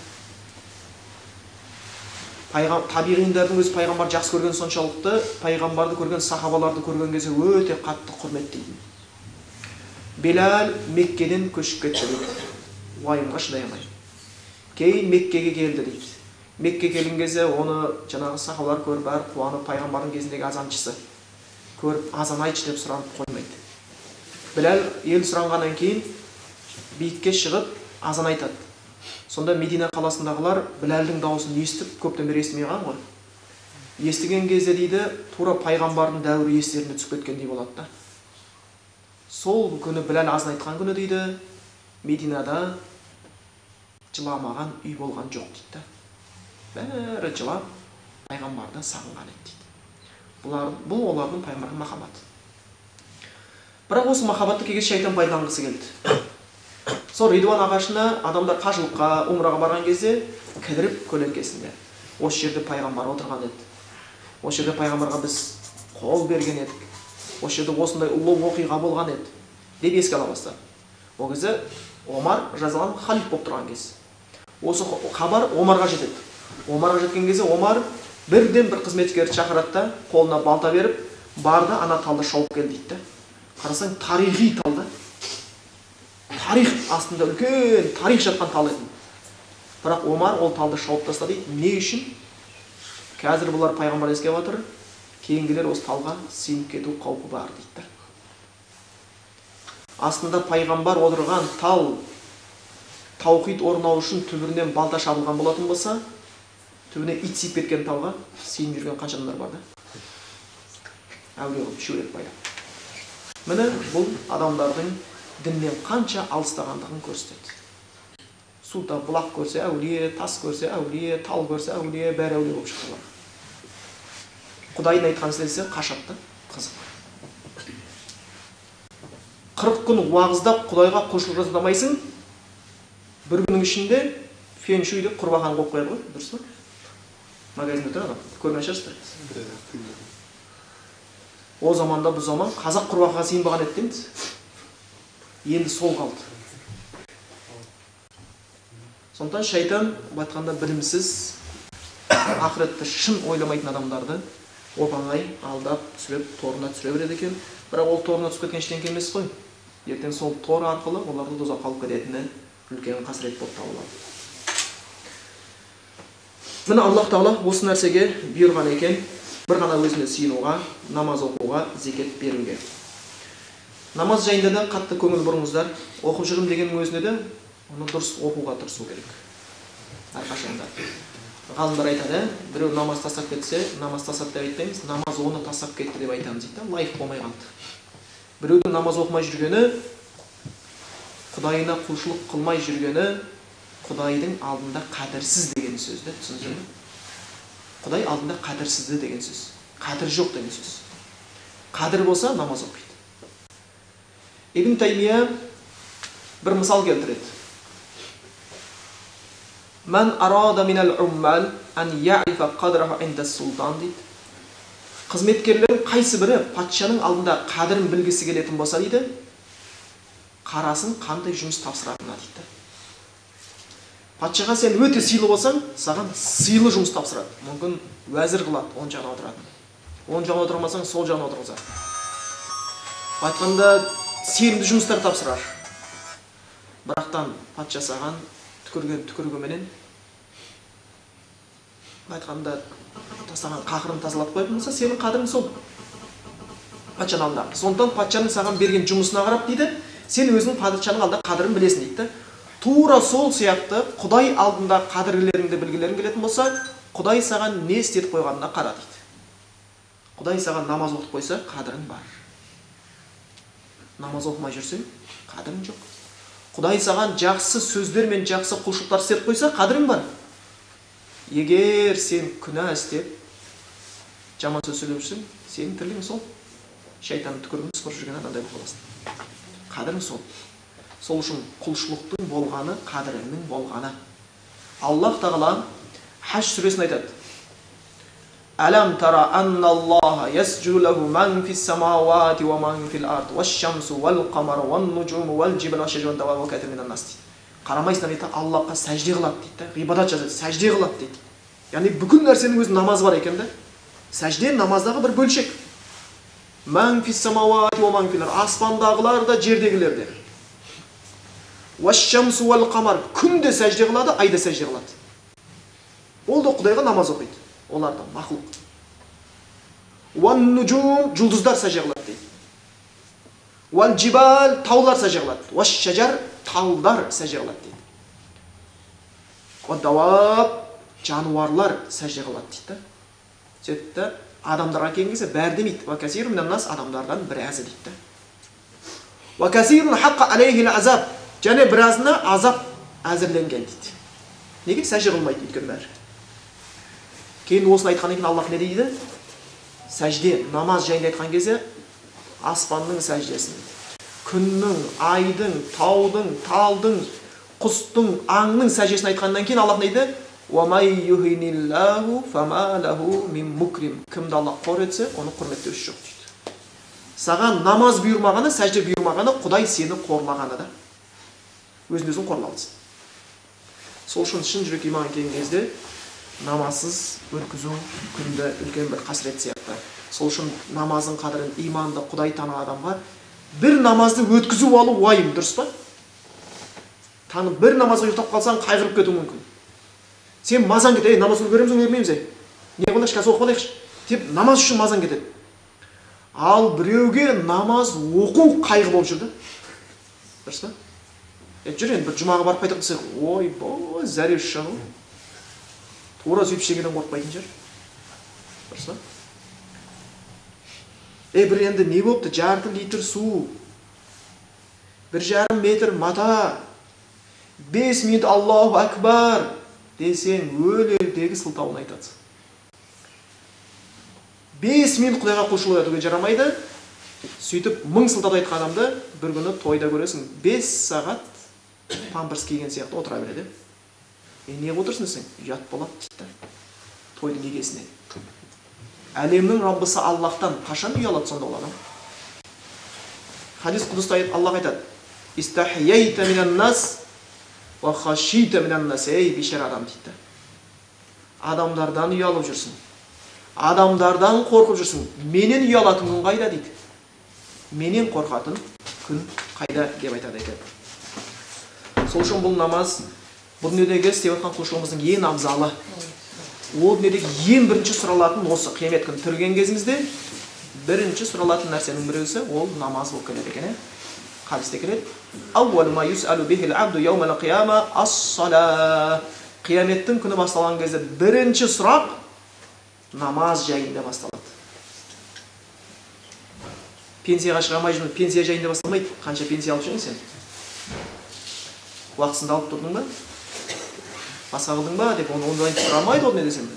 Табиғиндардың өз пайғамбар жақсы көрген соншалықты пайғамбарды көрген сахабаларды көрген кезде өте қатты құрметтейді. Белал Меккеден көшіп кетті дейді. Уайымға шыдай алмай. Кейін Меккеге келді дейді. Мекке келген кезде оны жаңағы сахабалар көріп бәрі қуанып, пайғамбардың кезіндегі азаншысы көріп азан айтшы деп сұранып қоймайды. Белал ел сұранғаннан кейін биікке шығып азан айтады. Сонда Медина қаласындағылар Біләлдің дауысын естіп, көптен бері естімей қалған ғой. Естіген кезде дейді, тура пайғамбардың дәуірі естеріне түсіп кеткендей болады да. Сол күні Біләл азан айтқан күні дейді, Мединада жыламаған үй болған жоқ дейді. Бәрі жылап, пайғамбарды сағынған еді дейді. Бұл олардың пайғамбарға махаббаты. Бірақ осы махаббатты кейде шайтан пайдаланғысы келді. Сол Ридуан ағашына адамдар қажылыққа, умраға барған кезде кідіріп көлеңкесінде. Осы жерде пайғамбар отырған еді. Осы жерде пайғамбарға біз қол берген едік. Осы жерде осындай ұлы оқиға болған еді деп еске ала бастады. Ол кезде Омар жазалан халиф болып тұрған кез. Осы хабар Омарға жетеді. Омарға жеткен кезде Омар бірден бір қызметкерді шақырады да, қолына балта беріп, барды ана талды шауып кел дейді. Қарасаң, тарихи талды. Тарих астында үлкен тарих жатқан тал еді. Бірақ Омар ол талды шауып тастады дейді. Не үшін? Қазір бұлар пайғамбар ескеріп отыр, кейінгілер осы талға сыйынып кету қаупі бар дейді. Астында пайғамбар отырған тал таухид орнау үшін түбірінен балта шабылған болатын болса, түбіне ит сиіп кеткен талға сыйынып жүрген қанша адамдар бар да? Әулие шөлек байлап. Міне бұл адамдардың діннен қанша алыстағандығын көрсетеді. Суда бұлақ көрсе әулие, тас көрсе әулие, тал көрсе әулие, бәрі әулие болып шықты. Құдайын айтқан сөзі қашатты, қызық. 40 күн уағыздап Құдайға құлшылық жасамайсың, бір күннің ішінде фен-шуй деп құрбақан қойып қояды ғой, дұрыс па? Магазинде тұрады, көрген шығарсыздар. О заманда бұл заман қазақ құрбақаға сыйынбаған еді дейміз. Енді сол қалды. Сондықтан шайтан айтқанда білімсіз, ақыретті шын ойламайтын адамдарды оп-оңай алдап түсіріп, торына түсіре береді екен. Бірақ ол торына түсіп кеткен ештеңе емес қой. Ертең сол тор арқылы оларды тозаққа алып кететіні үлкен қасірет болып табылады. Міне Аллах Тағала осы нәрсеге бұйырған екен, бір ғана өзіне сыйынуға, намаз оқуға, зекет беруге. Намаз жайында да қатты көңіл бұрыңыздар. Оқып жүрмін дегеннің өзінде де оны дұрыс оқуға тырысу керек. Әрқашанда. Ғалымдар айтады, біреу намаз тастап кетсе, намаз тастап деп айтпаймыз, намаз оны тастап кетті деп айтамыз дейді, лайық болмай қалды. Біреудің намаз оқымай жүргені, Құдайына құлшылық қылмай жүргені, Құдайдың алдында қадірсіз деген сөзді түсіндіңіз бе? Құдай алдында қадірсізді деген сөз. Қадір жоқ деген сөз. Қадір болса намаз оқиды. Ибн Таймия бір мысал келтіреді. Мән арада минал уммал ан я'рифа қадраха инда султан дейді. Қызметкерлердің қайсы бірі патшаның алдында қадірін білгісі келетін болса дейді, қарасын қандай жұмыс тапсыратынына дейді. Патшаға сен өте сыйлы болсаң, саған сыйлы жұмыс тапсырады. Мүмкін уәзір қылады, оң жағына отыратын. Оң жағына отырмасаң, сол жағына отырғызады. Айтқанда сенімді жұмыстар тапсырар. Бірақтан патша саған түкіргенменен айтқанда тастаған қақырын тазалап қойып болса, сенің қадірің сол. Патшаның алдында. Сондықтан патшаның саған берген жұмысына қарап дейді, сен өзінің патшаның алдында қадірін білесің дейді. Тура сол сияқты Құдай алдында қадірлеріңді білгілерің келетін болса, Құдай саған не істетіп қойғанына қара дейді. Құдай саған намаз оқытып қойса, қадірің бар. Намаз оқымай жүрсең, қадірің жоқ. Құдай саған жақсы сөздер мен жақсы құлшылықтар істетіп қойса, қадірің бар. Егер сен күнә істеп, жаман сөз сөйлеп жүрсең, сенің тірлігің сол. Шайтанның түкірігін сыпырып жүрген адамдай болып қаласың. Қадірің сол. Сол үшін құлшылықтың болғаны, қадіріңнің болғаны. Аллах Тағала Хаж сүресін айтады. Алам тара анналлаха ясджуду лаху ман фис самауати ва ман фил ард ваш-шамсу вал-қамару ван-нуджуму вал-джибалу ва-шаджару ва-давабу ва-касирун минан нас дейді. Қарамайсыңдар дейді, Аллахқа сәжде қылады дейді, ғибадат жасайды, сәжде қылады дейді. Яғни бүкіл нәрсенің өзі намаз бар екен да. Сәжде намаздағы бір бөлшек. Ман фис самауати ва ман фил ард, аспандағылар да, жердегілер де. Ваш-шамсу вал-қамар, күн де сәжде қылады, ай да сәжде қылады. Ол да Құдайға намаз оқиды. Олар да мақлуқ. Ван-нуджум, жұлдыздар сәжде қылады дейді. Вал-джибал, таулар сәжде қылады. Ваш-шаджар, талдар сәжде қылады дейді. Ва-даваб, жануарлар сәжде қылады дейді. Сөйтті, адамдарға келген кезде бәрі демейді. Ва-касирун минан нас, адамдардан біразы дейді. Ва-касирун хаққа алейхил азаб, және біразына азап әзірленген дейді. Неге сәжде қылмайды өйткені бәрі? Кейін осыны айтқан екен Аллах не дейді? Сәжде, намаз жайында айтқан кезде аспанның сәждесін дейді. күннің, айдың, таудың, талдың, құстың, аңның сәждесін айтқаннан кейін Аллах не дейді? وَمَنْ يُهِنِ اللَّهُ فَمَا لَهُ مِنْ مُكْرِمٍ. Кімді Аллах қор етсе, оны құрметтеуші жоқ дейді. Саған намаз бұйырмағаны, сәжде бұйырмағаны, Құдай сені қорлағаны да. Өзін қорлалсын. Сол үшін шын жүрек иман келген кезде намазсыз өткізу күнді үлкен бір қасірет сияқты. Сол үшін намазың қадірін, иманды, Құдай таныған адамға бір намазды өткізу алу уайым, дұрыс па? Танып бір намазға ұйықтап қалсаң, қайғырып кетуі мүмкін. Сен мазаң кетеді, намаз көреміз, көрмейміз. Не қылайықшы, қазір оқып алайықшы деп намаз үшін мазаң кетеді. Ал біреуге намаз оқу қайғы болып жүрді. Дұрыс па? Жүр енді бір жұмаға барып қайтып десек, ой, зәреш шығу. Тура сөйтіп шегеден қорқпайтын жер. Дұрыс па? Бір енді не болыпты? Жарты литр су, 1,5 метр мата, 5 минут Аллаху Акбар десең, өлердегі сылтауын айтады. 5 минут Құдайға құлшылық етуге жарамайды. Сөйтіп 1000 сылтау айтқан адамды бір күні тойда көресің, 5 сағат памперс киген сияқты отыра береді. Не отырсың десең? Ұят болады дейді. Тойдың егесіне. Әлемнің Раббысы Аллахтан қашан ұялады сонда ол адам? Хадис құдыста Аллах айтады: "Истахияйта минан нас ва хашита минан нас", ей бейшара адам дейді. Адамдардан ұялып жүрсің. Адамдардан қорқып жүрсің. Менен ұялатын күн қайда дейді. Менен қорқатын күн қайда деп айтады екен. Сол үшін бұл намаз бұл дүниедегі істеп жатқан құлшылығымыздың ең абзалы. Ол дүниедегі ең бірінші сұралатын осы қиямет күні тірілген кезімізде бірінші сұралатын нәрсенің біреусі ол намаз болып келеді екен. Хадисте келеді: "Аввалу ма юс'алу бихил абду яумал қияма ас-сала". Қияметтің күні басталған кезде бірінші сұрақ намаз жайында басталады. Пенсияға шыға алмай жүрмін, пенсия жайында басталмайды. Қанша пенсия алып жүрсің сен? Уақытысында алып тұрдың ба? Басқа қылдың ба деп оны ондай сұрамайды ол не десем де.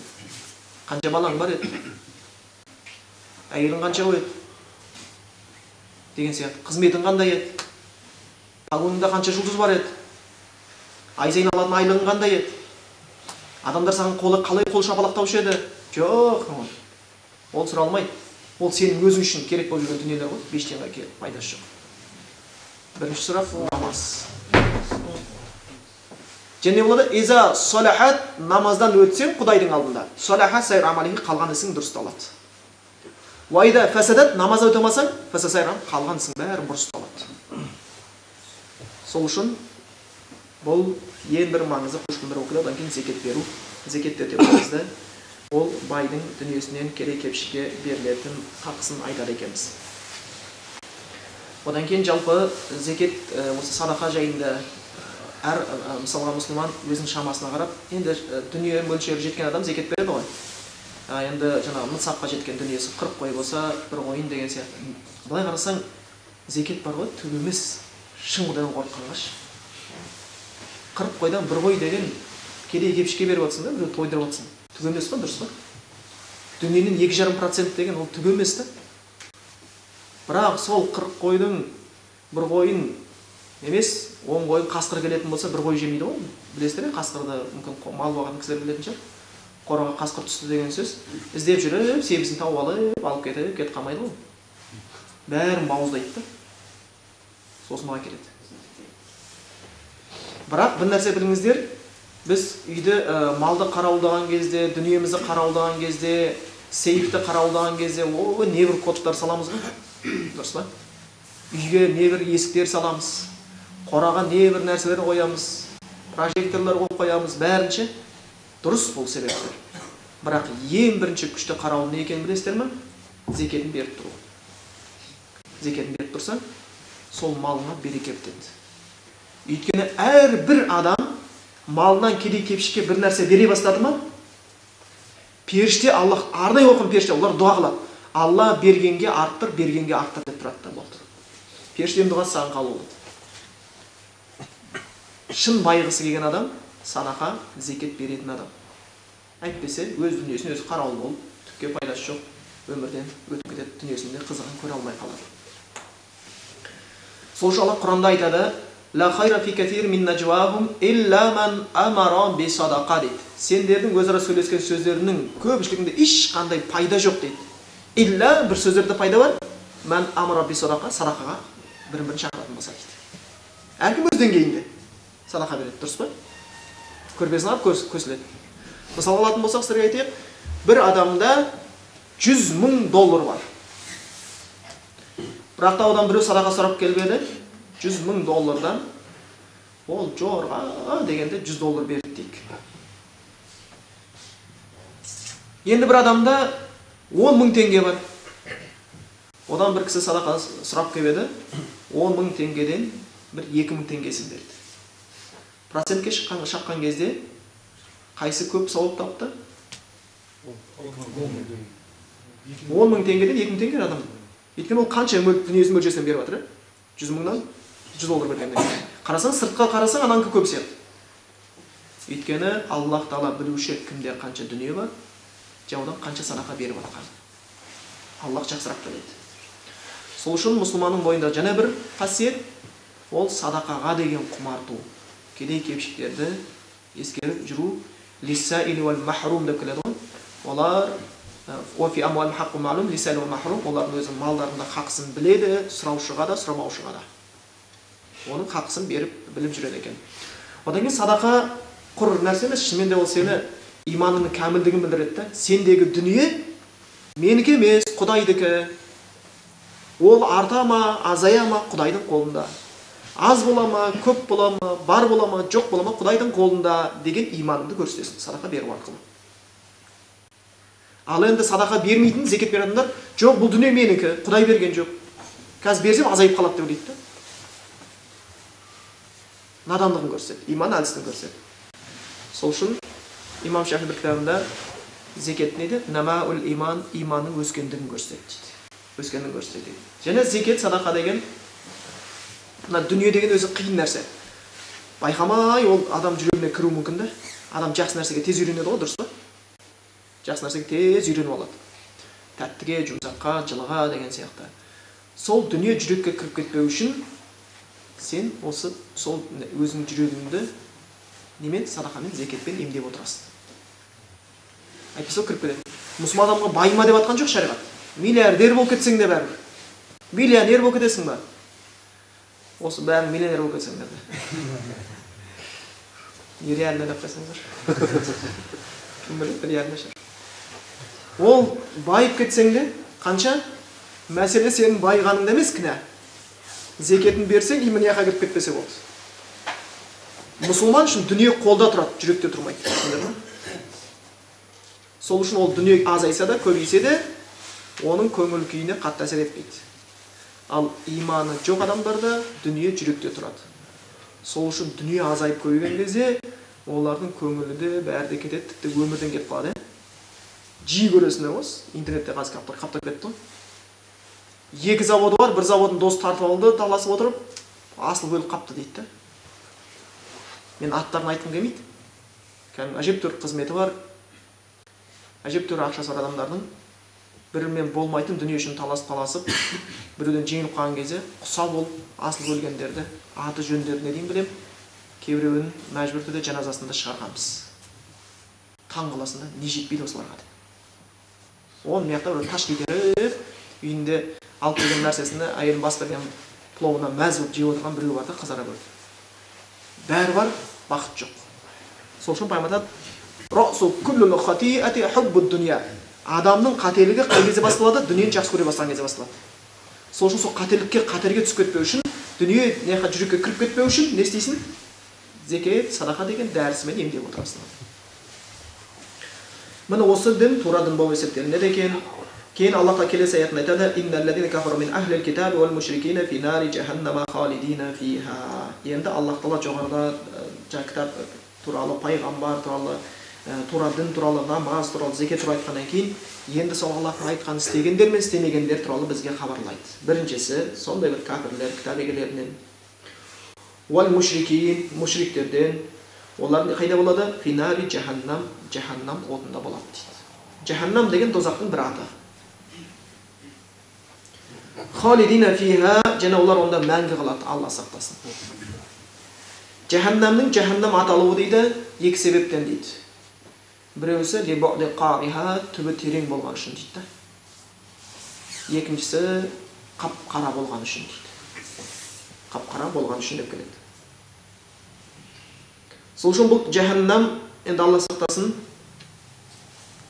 Қанша балаң бар еді? Әйелің қанша еді? Деген сияқты. Қызметің қандай еді? Погоныңда қанша жұлдыз бар еді? Ай сайын алатын айлығың қандай еді? Адамдар саған қалай қол шапалақтаушы еді? Жоқ, ол сұралмайды. Ол сенің өзің үшін керек болып жүрген дүниелер ғой. Ештеңеге келіп пайдасы жоқ. Бірінші сұрақ намаз. Және оларда иза салахат, намаздан өтсең Құдайдың алдында. Салахат сайр амалихи, қалған ісің дұрысталады. Уайда фасадат, намаз өтемесең, фасасайрам, қалған ісің бәрі бұрысталады. Сол үшін бұл ең бір маңызды құлшылықтың бірі оқиды. Одан кейін зекет беру. Зекет өте маңызды. Ол байдың дүниесінен керек-кепшікке берілетін хақысын айтады екенбіз. Одан кейін жалпы зекет осы садақа жайында әр мысалға мұсылман өзінің шамасына қарап, енді дүние мөлшері жеткен адам зекет береді ғой. Енді жаңағы нысапқа жеткен дүниесі 40 қой болса, бір қойын деген сияқты. Былай қарасаң, зекет бар ғой, түк емес. Шын Құдайдан қорыққанғаш. 40 қойдан бір қой деген кедей-кепшікке беріп жатсың да, біреу тойдырып жатсың. Түк емес па, дұрыс па? Дүниенің 2,5% деген ол түк емес та. Бірақ сол 40 қойдың бір қойын емес, 10 қойын қасқыр келетін болса, бір қой жемейді ғой. Білесіздер, қасқырды мүмкін мал бағатын кісілер білетін шығар. Қораға қасқыр түсті деген сөз. Іздеп жүріп, себесін тауып алып кетіп қалмайды ғой. Бәрін бауыздайды да. Сосын оған келеді. Бірақ бір нәрсе біліңіздер, біз үйде малды қарауылдаған кезде, дүниемізді қарауылдаған кезде, сейфті қарауылдаған кезде, небір кодтар саламыз ғой. Дұрыс па? Үйге небір есіктер саламыз. Қораға небір нәрселер қоямыз. Прожекторлар қойып қоямыз. Бәрінше дұрыс бұл себептер. Бірақ ең бірінші күшті қарауыл не екенін білесіздер ме? Зекетін беріп тұру. Зекетін беріп тұрсаң, сол малыңа береке бітеді. Өйткені әрбір адам малынан кедей-кепшікке бір нәрсе бере бастады ма? Періште, Аллах, арнайы оқыған періште, олар дұға қылады. Алла бергенге арттыр, бергенге арттыр деп тұрады да болды. Періштенің дұғасы саған қабыл болады. Шын байғысы келген адам садақа, зекет беретін адам. Әйтпесе, өз дүниесін өзі қарауыл болып, түкке пайдасы жоқ, өмірден өтіп кетеді, дүниесінде қызығын көре алмай қалады. Сол үшін Алла Құранда айтады: "Ла хайра фи катир мин najwahum илля ман амара би садақа" дейді. Сендердің өзара сөйлескен сөздерінің көпшілігінде ешқандай пайда жоқ дейді. Илля бір сөздерде пайда бар. Ман амара би садақа, садақаға бірін-бірін шақыратын болса дейді. Әркім өз деңгейінде садақа береді, дұрыс па? Көрпесін алып көсіледі. Мысал алатын болсақ, сіздерге айтайық, бір адамда $100,000 бар. Бірақ та одан біреу садақа сұрап келіп еді, $100,000-дан ол жорға дегенде $100 берді дейік. Енді бір адамда $10,000 бар. Одан бір кісі садақа сұрап келіп еді, $10,000-ден бір $2,000 берді. Процентке шаққан кезде қайсы көп сауап тапты? $10,000-ден $2,000 адам. Өйткені ол қанша дүниесінің мөлшерінен беріп жатыр? $100,000-дан $100 бергенде. Қарасаң, сыртқа қарасаң, ананікі көп сияқты. Өйткені Аллах Тағала білуші кімде қанша дүние бар, жаудан қанша садақа беріп жатқан. Аллах жақсырақ біледі. Сол үшін мұсылманның бойында жаңа бір қасиет, ол садақаға деген құмарту. Кедей-кепшіктерді ескеріп жүру. Лиссаили вал махрум деп келеді ғой. Олар офи амуал хаққу маълум лиссаили вал махрум, олардың өзінің малдарында хақысын біледі, сұраушыға да, сұрамаушыға да. Оның хақысын беріп, біліп жүреді екен. Одан кейін садақа құр нәрсе емес, шынымен де ол сені иманының кәмілдігін білдіреді. Сендегі дүние менікі емес, Құдайдікі. Ол арта ма, азая ма, Құдайдың қолында. Аз бола ма, көп бола ма, бар бола ма, жоқ бола ма, Құдайдың қолында деген иманыңды көрсетесің садақа беру арқылы. Ал енді садақа бермейтін зекет беретін адамдар, жоқ, бұл дүние менікі, Құдай берген жоқ. Қазір берсем азайып қалады деп ойлайды. Надандығын көрсетеді, иман әлсіздігін көрсетеді. Сол үшін имам Шафи бір кітабында зекет не дейді? Намаул иман, иманның өскендігін көрсетеді дейді. Өскендігін көрсетеді. Және зекет, садақа деген дүние деген өзі қиын нәрсе. Байқамай ол адам жүрегіне кіру мүмкін де. Адам жақсы нәрсеге тез үйренеді ғой, дұрыс па? Жақсы нәрсеге тез үйреніп алады. Тәттіге, жұмсаққа, жылыға деген сияқты. Сол дүние жүрекке кіріп кетпеу үшін сен осы сол өзің жүрегіңді немен, садақамен, зекетпен емдеп отырасың. Айтпаса кіріп кетеді. Мұсылман адамға байыма деп атқан жоқ шариғат. Миллиардер болып кетсең де бәрібір. Миллионер болып кетесің ба? Осы бәрін миллионер болып кетсеңдер де. Нереально деп қойсаңыздар. Кім біледі, реально шығар. Ол байып кетсең де, қанша? Мәселе сенің байығаныңда емес, кінә. Зекетін берсең, иман яққа кіріп кетпесе болды. Мұсылман үшін дүние қолда тұрады, жүректе тұрмайды. Сол үшін ол дүние азайса да, көбейсе де, оның көңіл күйіне қатты әсер етпейді. Ал иманы жоқ адамдарда дүние жүректе тұрады. Сол үшін дүние азайып көбейген кезде, олардың көңілі де бәрі де кетеді, тіпті өмірден кетіп қалады. Жиі көресіңдер осы, интернетте қазір қаптап кетті ғой. Екі заводы бар, бір заводын досы тартып алды, таласып отырып, асыл бөліп қапты дейді. Мен аттарын айтқым келмейді. Әжептәуір қызметі бар, әжептәуір ақшасы бар адамдардың бірімен болмайтын дүние үшін таласып, біреуден жеңіліп қалған кезде құса болып асыл бөлгендерді, аты жөндеріне дейін білем, кейбіреуін мәжбүр түрде жаназасында шығарғанбыз. Таң қаласында не жетпейді осыларға. Ол мияқта бір таш кетеріп, үйінде алып келген нәрсесінде әйелін бас берген пловына мәз болып жеп отырған біреу бар да, қызара көрді. Бәрі бар, бақыт жоқ. Сол үшін пайғамбар айтады, адамның қателігі қай кезде басталады? Дүниені жақсы көре бастаған кезде басталады. Сол үшін сол қатерге түсіп кетпеу үшін, дүние жүрекке кіріп кетпеу үшін не істейсің? Зекет, садақа деген дәрісімен емдеп отырасың. Міне осы дін тура дін болып есептелінеді екен. Кейін Аллах келесі аятында айтады: "Инналлазина кафару мин ахлил китаби вал мушрикина фи нари джаханнама халидина фиха." Енді Аллах Тағала жоғарыда кітап туралы, пайғамбар туралы, тура дін туралы, намаз туралы, зекет туралы айтқаннан кейін, енді сол Аллахтың айтқан істегендер мен істемегендер туралы бізге хабарлайды. Біріншісі, сондай бір кәпірлер, кітап егелерінен, вал мушрикин, мушриктерден, олар қайда болады? Фи нари джаханнам, джаханнам отында болады дейді. Джаханнам деген тозақтың бір аты. Халидина фиха, және олар онда мәңгі қалады, Алла сақтасын. Жаханнамның жаханнам аталуы дейді, екі себептен дейді. Біреусі либуъди қағиха, түбі терең болған үшін дейді. Екіншісі қап-қара болған үшін дейді. Қап-қара болған үшін деп келеді. Сол үшін бұл жаханнам, енді Алла сақтасын,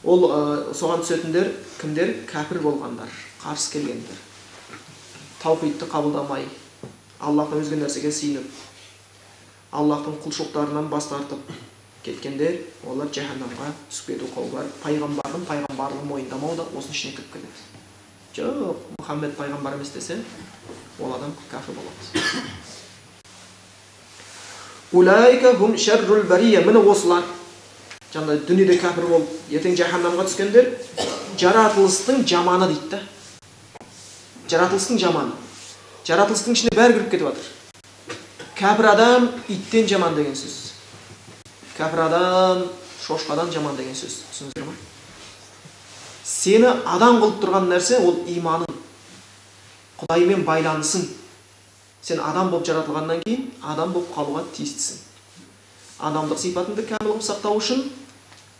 ол соған түсетіндер кімдер? Кәпір болғандар, қарсы келгендер. Таухидты қабылдамай, Аллахтан өзге нәрсеге сиынып, Аллахтың құлшылықтарынан бас тартып кеткендер, олар жаханнамға түсіп кету қаупі бар. Пайғамбардың пайғамбарлығын мойындамау да осының ішіне кіріп келеді. Жоқ, Мұхаммед пайғамбар емес десе, ол адам кәфір болады. Улайка хум шаррул бария, міне осылар. Жаңа дүниеде кәфір болып, ертең жаханнамға түскендер, жаратылыстың жаманы дейді. Жаратылыстың жаманы. Жаратылыстың ішіне бәрі кіріп кетіп жатыр. Кәпір адам иттен жаман деген сөз. Кәпір адам шошқадан жаман деген сөз. Түсініңіздер ме? Сені адам қылып тұрған нәрсе ол иманың. Құдаймен байланысың. Сен адам болып жаратылғаннан кейін адам болып қалуға тиістісің. Адамдық сипатыңды кәміл қылып сақтау үшін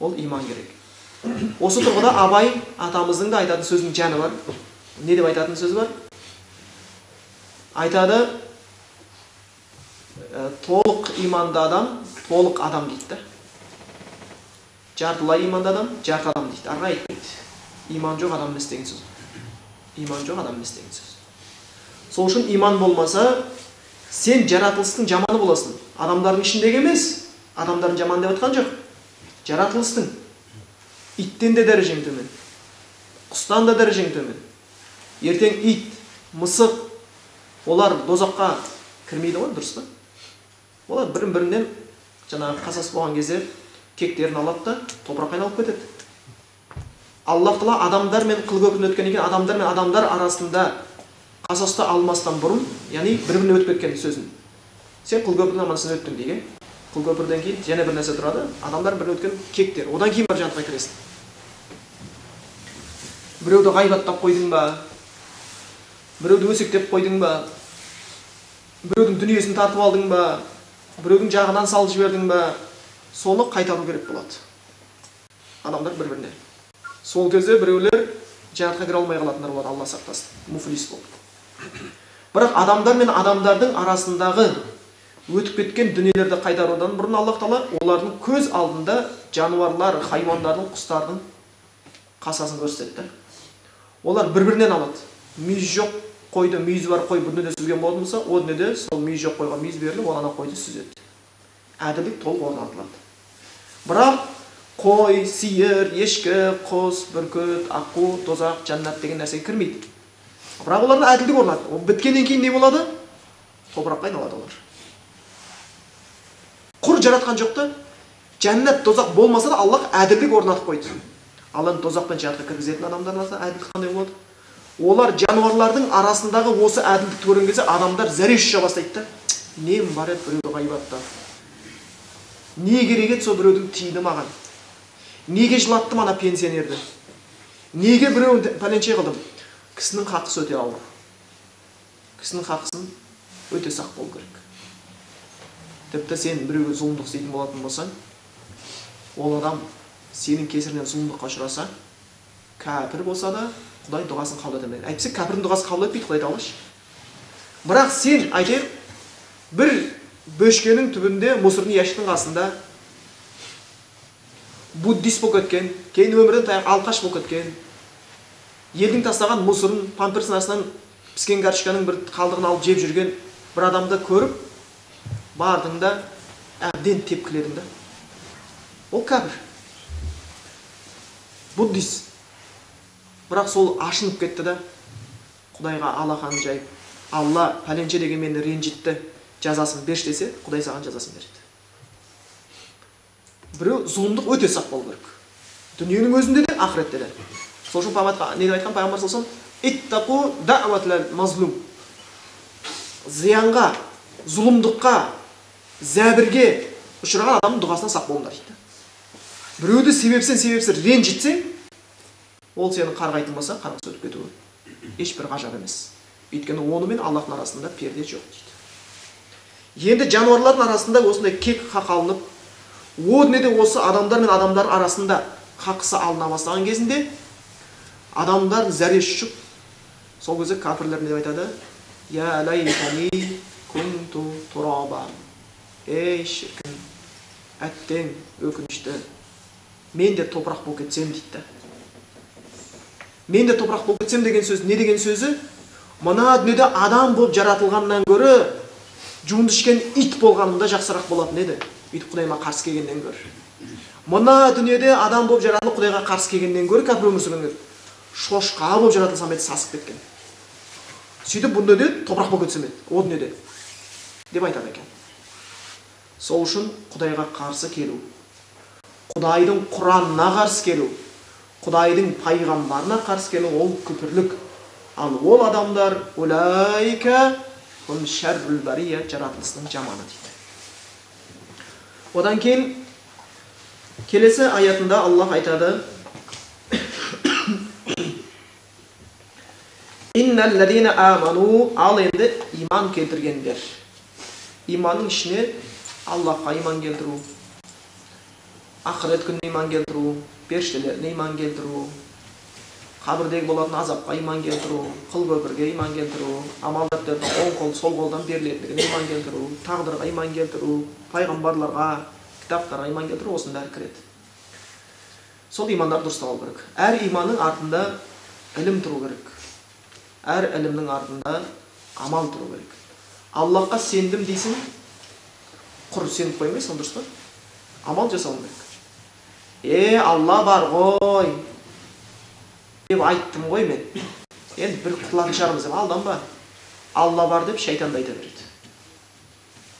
ол иман керек. Осы тұрғыда Абай атамыздың да айтатын сөзінің жаны бар. Не деп айтатын сөзі бар? Айтады, толық иманды адам, толық адам дейді. Жартылай иманды адам, жарты адам дейді. Арға айтпайды. Иман жоқ адам емес деген сөз. Иман жоқ адам емес деген сөз. Сол үшін иман болмаса, сен жаратылыстың жаманы боласың. Адамдардың ішіндегі емес. Адамдардың жаман деп айтқан жоқ. Жаратылыстың. Иттен де дәрежең төмен. Құстан да дәрежең төмен. Ертең ит, мысық, олар дозаққа кірмейді ғой, дұрыс па? Олар бірін-бірінен жаңағы қасас болған кезде кектерін алады да топыраққа айналып кетеді. Аллах Тағала адамдар мен қыл көпірін өткен екен, адамдар мен адамдар арасында қасасты алмастан бұрын, яғни бір-біріне өтіп кеткен сөзін. Сен қыл көпірдің амансыз өттің деген. Қыл көпірден кейін және бір нәрсе тұрады, адамдар бірін өткен кектер. Одан кейін бар жанатқа кіресің. Біреуді ғайбаттап қойдың ба? Біреуді өсектеп қойдың ба? Біреудің дүниесін тартып алдың ба? Біреудің жағынан салып жібердің ба? Соны қайтару керек болады. Адамдар бір-біріне. Сол кезде біреулер жанатқа кіре алмай қалатындар болады, Алла сақтасын. Муфлис болып. Бірақ адамдар мен адамдардың арасындағы өтіп кеткен дүниелерді қайтарудан бұрын Аллах Тағала олардың көз алдында жануарлар, хайуандардың, құстардың қасасын көрсетті. Олар бір-бірінен алады. Мүйіз жоқ қойды, мүйіз бар қой бір дүниеде сүзген болатын болса, о дүниеде сол мүйіз жоқ қойға мүйіз беріліп, ол ана қойды сүзеді. Әділдік толық орнатылады. Бірақ қой, сиыр, ешкі, құс, бүркіт, аққу, тозақ, жәннат деген нәрсеге кірмейді. Бірақ олардың әділдік орнатылады. Ол біткеннен кейін не болады? Топыраққа айналады олар. Құр жаратқан жоқты, жәннат, тозақ болмаса да Аллах әділдік орнатып қойды. Алланың тозақпен жәннатқа кіргізетін адамдар арасында әділдік қандай болады? Олар жануарлардың арасындағы осы әділдікті көрген кезде адамдар зәреш ұша бастайды да. Нем бар еді біреуді ғайбаттап? Не керек еді сол біреудің тиді маған? Неге жылаттым ана пенсионерді? Неге біреуін пәленше қылдым? Кісінің хақысы өте ауыр. Кісінің хақысын өте сақ болу керек. Тіпті сен біреуге зұлымдық істейтін болатын болсаң, ол адам сенің кесірінен зұлымдыққа ұшыраса, кәпір болса да Құдай дұғасын қабыл етемейді. Әйтпесе кәпірдің дұғасын қабыл етпейді, Құдай Тағала. Бірақ сен айтайық, бір бөшкенің түбінде, мусорный ящиктің қасында буддист болып кеткен, кейін өмірден таяқ алқаш болып кеткен, елдің тастаған мусорын, памперсінің астынан піскен картошканың бір қалдығын алып жеп жүрген бір адамды көріп, бардың да әбден тепкіледің да. Ол кәпір. Буддист. Бірақ сол ашынып кетті да, Құдайға алақанын жайып, Алла пәленше деген мені ренжітті, жазасын берш десе, Құдай саған жазасын береді. Біреу зұлымдық өте сақ болу керек. Дүниенің өзінде де, ақыретте де. Сол үшін не деп айтқан пайғамбар салсам, иттақу даъватлал мазлум. Зиянға, зұлымдыққа, зәбірге ұшыраған адамның дұғасынан сақ болыңдар дейді. Біреуді себепсіз ренжітсең, ол сені қарғайтын болса, қарғысы өтіп кетуі ешбір ғажап емес. Өйткені оны мен Аллахтың арасында перде жоқ дейді. Енді жануарлардың арасында осындай кек қақалынып, о дүниеде осы адамдар мен адамдар арасында қақысы алына бастаған кезінде адамдар зәреш ұшып, сол кезде кәпірлер не деп айтады? Я лайтани кунту тураба. Ей шіркін, әттең, өкінішті, мен де топырақ болып кетсем дейді. Мен де топырақ болып кетсем деген сөз не деген сөзі? Мына дүниеде адам болып жаратылғаннан гөрі жуынды ішкен ит болғанымда жақсырақ болатын еді. Бүйтіп Құдайыма қарсы келгеннен гөрі. Мына дүниеде адам болып жаратылып Құдайға қарсы келгеннен гөрі кәпір өмір сүргеннен гөрі шошқа болып жаратылсам еді, сасып кеткен. Сөйтіп бұл дүниеде топырақ болып кетсем еді, о дүниеде деп айтады екен. Сол үшін Құдайға қарсы келу, Құдайдың Құранына қарсы келу, Құдайдың пайғамбарына қарсы келу ол күпірлік. Ал ол адамдар улайка хум шаррул бария, жаратылыстың жаманы дейді. Одан кейін келесі аятында Аллах айтады: Инналлазина аману, ал енді иман келтіргендер. Иманның ішіне Аллахқа иман келтіру, ақырет күніне иман келтіру, періштелеріне иман келтіру, қабірдегі болатын азапқа иман келтіру, қыл көпірге иман келтіру, амал дәптердің оң қол сол қолдан берілетіндігіне иман келтіру, тағдырға иман келтіру, пайғамбарларға, кітаптарға иман келтіру, осының бәрі кіреді. Сол имандар дұрыстап алу керек. Әр иманның артында ілім тұру керек. Әр ілімнің артында амал тұру керек. Аллахқа сендім дейсің, құр сеніп қоймайсың, дұрыс па? Амал жасауың керек. Алла бар ғой деп айттым ғой мен. Енді бір құтылатын шығармыз деп алданба. Алла бар деп шайтан да айта береді.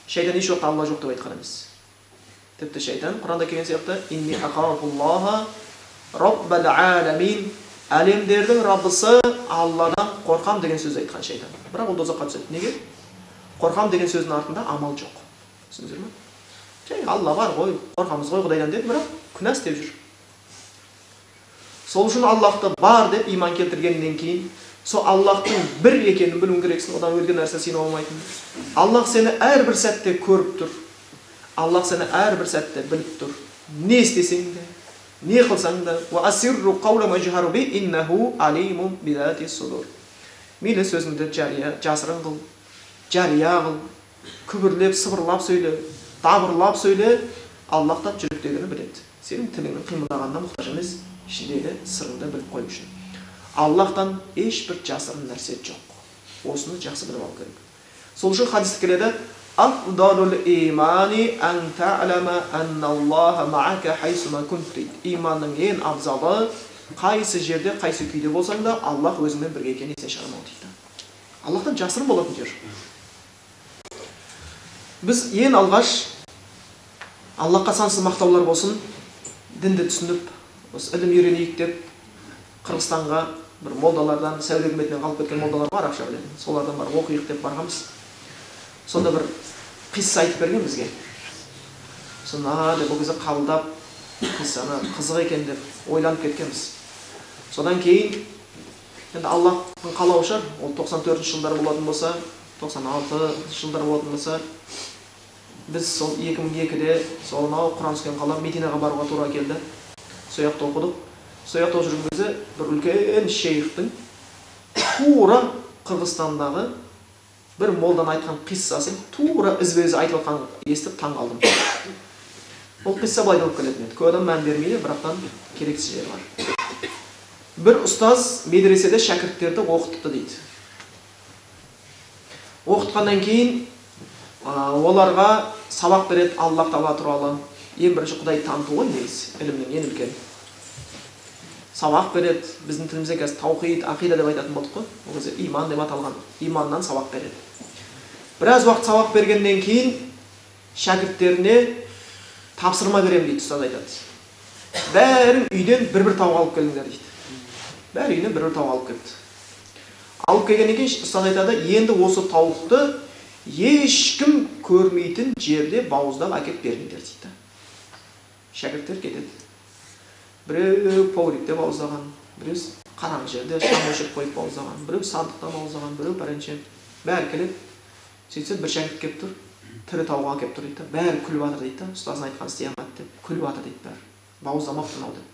Шайтан еш уақытта Алла жоқ деп айтқан емес. Тіпті шайтан Құранда келген сияқты инни ахафуллаха раббал аламин, әлемдердің Раббысы Алладан қорқам деген сөз айтқан шайтан. Бірақ ол дозаққа түседі. Неге? Қорқам деген сөздің артында амал жоқ. Түсіндіңіздер ме? Жай Алла бар ғой, қорқамыз ғой Құдайдан деп, бірақ күнә істеп жүр. Сол үшін Аллахты бар деп иман келтіргеннен кейін, сол Аллахтың бір екенін білуің керексің, одан өзге нәрсе сене алмайтын. Аллах сені әрбір сәтте көріп тұр. Аллах сені әрбір сәтте біліп тұр. Не істесең де, не қылсаң да, ва асирру қаулам ажхару би иннаху алимум бидати судур. Мейлі сөзіңді жасырын қыл, жария қыл, күбірлеп, сыбырлап сөйле, дабырлап сөйле, Аллах та жүректегіні біледі. Сенің тіліңнің қимылдағанына мұқтаж емес, ішіндегі сырыңды біліп қою үшін. Аллахтан ешбір жасырын нәрсе жоқ. Осыны жақсы біліп алу керек. Сол үшін хадисте келеді: Афдалул имани ан та'лама анналлаха ма'ака хайсума кунт. Иманның ең абзалы қайсы жерде, қайсы күйде болсаң да, Аллах өзіңмен бірге екенін естен шығармау дейді. Аллахтан жасырын болатын жер. Біз ең алғаш Аллахқа сансыз мақтаулар болсын, дінді түсініп, осы ілім үйренейік деп Қырғызстанға бір молдалардан, сәуле қызметінен қалып кеткен молдалар бар, ақша білетін. Солардан бар оқиық деп барғанбыз. Сонда бір қисса айтып берген бізге. Сонда бұл кезде қабылдап, қиссаны қызық екен деп ойланып кеткенбіз. Содан кейін енді Аллахтың қалауы шығар, ол 94 жылдар болатын болса, 96 жылдар болатын болса, біз сол 2002-де сол Құран түскен қала Мединаға баруға тура келді. Сол жақта оқыдық. Сол жақта жүрген кезде бір үлкен шейхтің тура Қырғызстандағы бір молдан айтқан қиссасын тура ізбе-ізі айтып жатқанын естіп таң қалдым. Ол қисса былай болып келетін еді. Көп адам мән бермейді, бірақтан керексіз жері бар. Бір ұстаз медреседе шәкірттерді оқытты дейді. Оқытқаннан кейін оларға сабақ береді Аллах Тағала туралы. Ең бірінші Құдайды таныту ғой негізі, ілімнің ең үлкен. Сабақ береді. Біздің тілімізде қазір таухид, ақида деп айтатын болдық қой. Ол кезде иман деп аталған. Иманнан сабақ береді. Біраз уақыт сабақ бергеннен кейін шәкірттеріне тапсырма беремін дейді, ұстаз айтады. Бәрін үйден бір-бір тауық алып келіңдер дейді. Бәрі үйден бір-бір тауық алып келді. Алып келгеннен кейін ұстаз айтады, енді осы тауықты ешкім көрмейтін жерде бауыздап әкеп беріңдер дейді. Шәкірттер кетеді. Біреу паурикте бауыздаған, біреу қараңғы жерде шам өшіріп қойып бауыздаған, біреу сандықтан бауыздаған, біреу пәленше. Бәрі келеді. Сөйтсе бір шәкірт келіп тұр, тірі тауға келіп тұр дейді. Бәрі күліп жатыр дейді. Ұстаздың айтқанын істей алмады деп күліп жатыр дейді бәрі. Бауыздамапты мынау деп.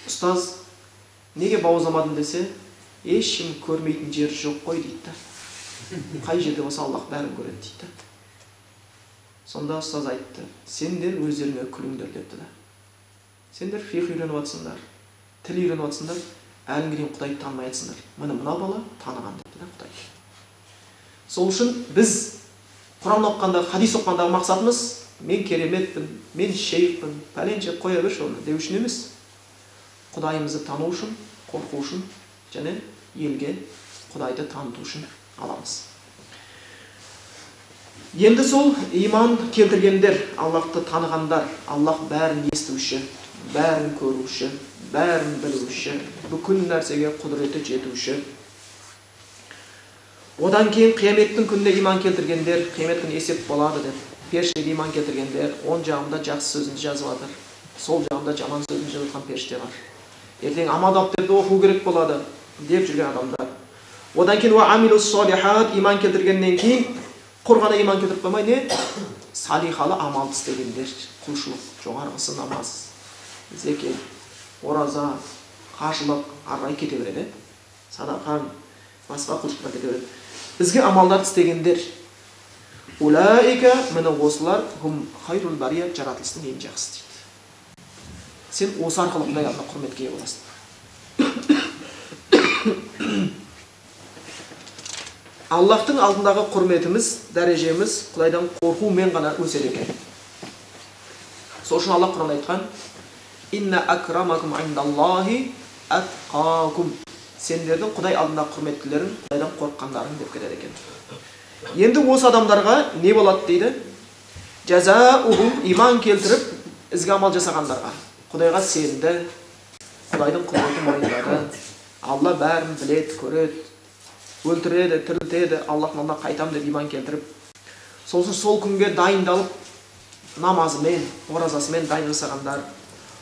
Ұстаз неге бауыздамадың десе, ешкім көрмейтін жер жоқ қой дейді. Қай жерде болса Аллах бәрін көреді дейді. Сонда ұстаз айтты, сендер өздеріңе күліңдер депті да. Сендер фиқ үйреніп жатсыңдар, тіл үйреніп жатсыңдар, әліңге дейін Құдайды танымай жатсыңдар. Міне мына бала таныған депті да Құдайды. Сол үшін біз Құран оқығанда, хадис оқығандағы мақсатымыз мен кереметпін, мен шейхпін, пәленше қоя берші оны деу үшін емес. Құдайымызды тану үшін, қорқу үшін және елге Құдайды таныту үшін аламыз. Енді сол иман келтіргендер, Аллахты танығандар, Аллах бәрін естуші, бәрін көруші, бәрін білуші, бүкіл нәрсеге құдіреті жетуші. Одан кейін қияметтің күніне иман келтіргендер, қиямет күні есеп болады деп, періштеге иман келтіргендер, оң жағында жақсы сөзін жазып жатыр, сол жағында жаман сөзін жазып жатқан періште бар. Ертең амал дәптерді оқу керек болады деп жүрген адамдар. Одан кейін амилус солихат, иман келтіргеннен кейін құр ғана иман келтіріп қоймай, не? Салихалы амал істегендер, құлшылық, жоғарғысы намаз, зекет, ораза, қажылық, арай кете береді. Садақан, басқа құлшылықтар кете береді. Бізге амалдар істегендер. Улаика, міне осылар, хум хайрул бария, жаратылыстың ең жақсы дейді. Сен осы арқылы Құдай алдында құрметке ие боласың. Аллахтың алдындағы құрметіміз, дәрежеміз Құдайдан қорқумен ғана өседі екен. Сол үшін Аллах Құранда айтқан: "Инна акрамакум индаллахи атқакум." Сендердің Құдай алдындағы құрметтілерің Құдайдан қорыққандарың деп кетеді екен. Енді осы адамдарға не болады дейді? Жазаухум, иман келтіріп, ізгі амал жасағандарға. Құдайға сенді, Құдайдың құдіретін мойындады. Алла бәрін біледі, көреді, өлтіреді, тірілтеді, Аллахтың алдына қайтам деп иман келтіріп, сосын сол күнге дайындалып, намазымен, оразасымен дайын жасағандар.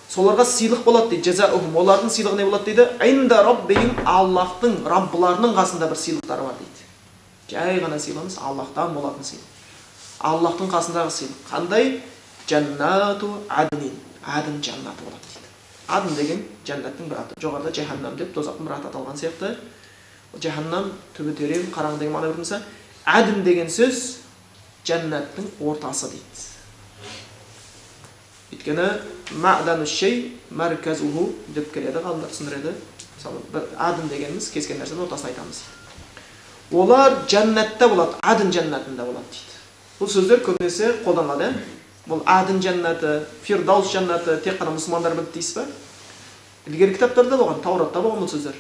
Соларға сыйлық болады дейді. Жазаухум, олардың сыйлығы не болады дейді? Инда раббихим, Аллахтың, Раббыларының қасында бір сыйлықтары бар дейді. Жай ғана сыйлығымыз Аллахтан болатын сыйлық. Аллахтың қасындағы сыйлық. Қандай? Жаннату аднин. Адын жаннаты болады дейді. Адын деген жаннаттың бір аты. Жоғарыда жаханнам деп тозақтың бір аты аталған сияқты. Жаханнам түбі терең, қараңғы деген мағына берілсе, адын деген сөз жаннаттың ортасы дейді. Өйткені мa'дanu шей марказуху деп келеді, ғалымдар түсіндіреді. Мысалы, адын дегеніміз кез келген нәрсенің ортасын айтамыз дейді. Олар жаннатта болады, адын жаннатында болады дейді. Бұл сөздер көбінесе қолданылады. Бұл адын жаннаты, фирдаус жаннаты тек қана мұсылмандар білді дейсіз ба? Ілгері кітаптарда болған, Тауратта болған бұл сөздер.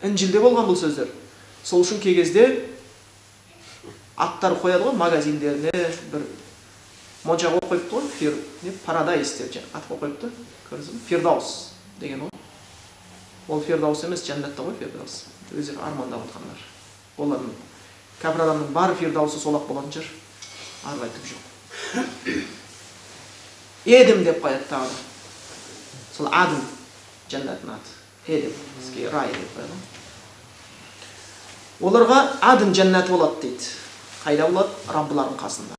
Інжілде болған бұл сөздер. Сол үшін кей кезде аттар қояды ғой магазиндеріне, бір моншаға қойыпты ғой, парадайс деп ат қойыпты. Көрдіңіз бе? Фирдаус деген ғой. Ол фирдаус емес, жаннатта ғой фирдаус. Өздері армандап отқандар. Олардың кәпір адамның бар фирдаусы солақ болатын шығар. Арғы айтып жоқ. Едім деп қояды тағы. Сол адым жаннаттың аты. Едім, бізге рай деп қояды. Оларға адым жаннаты болады дейді. Қайда болады? Раббылардың қасында.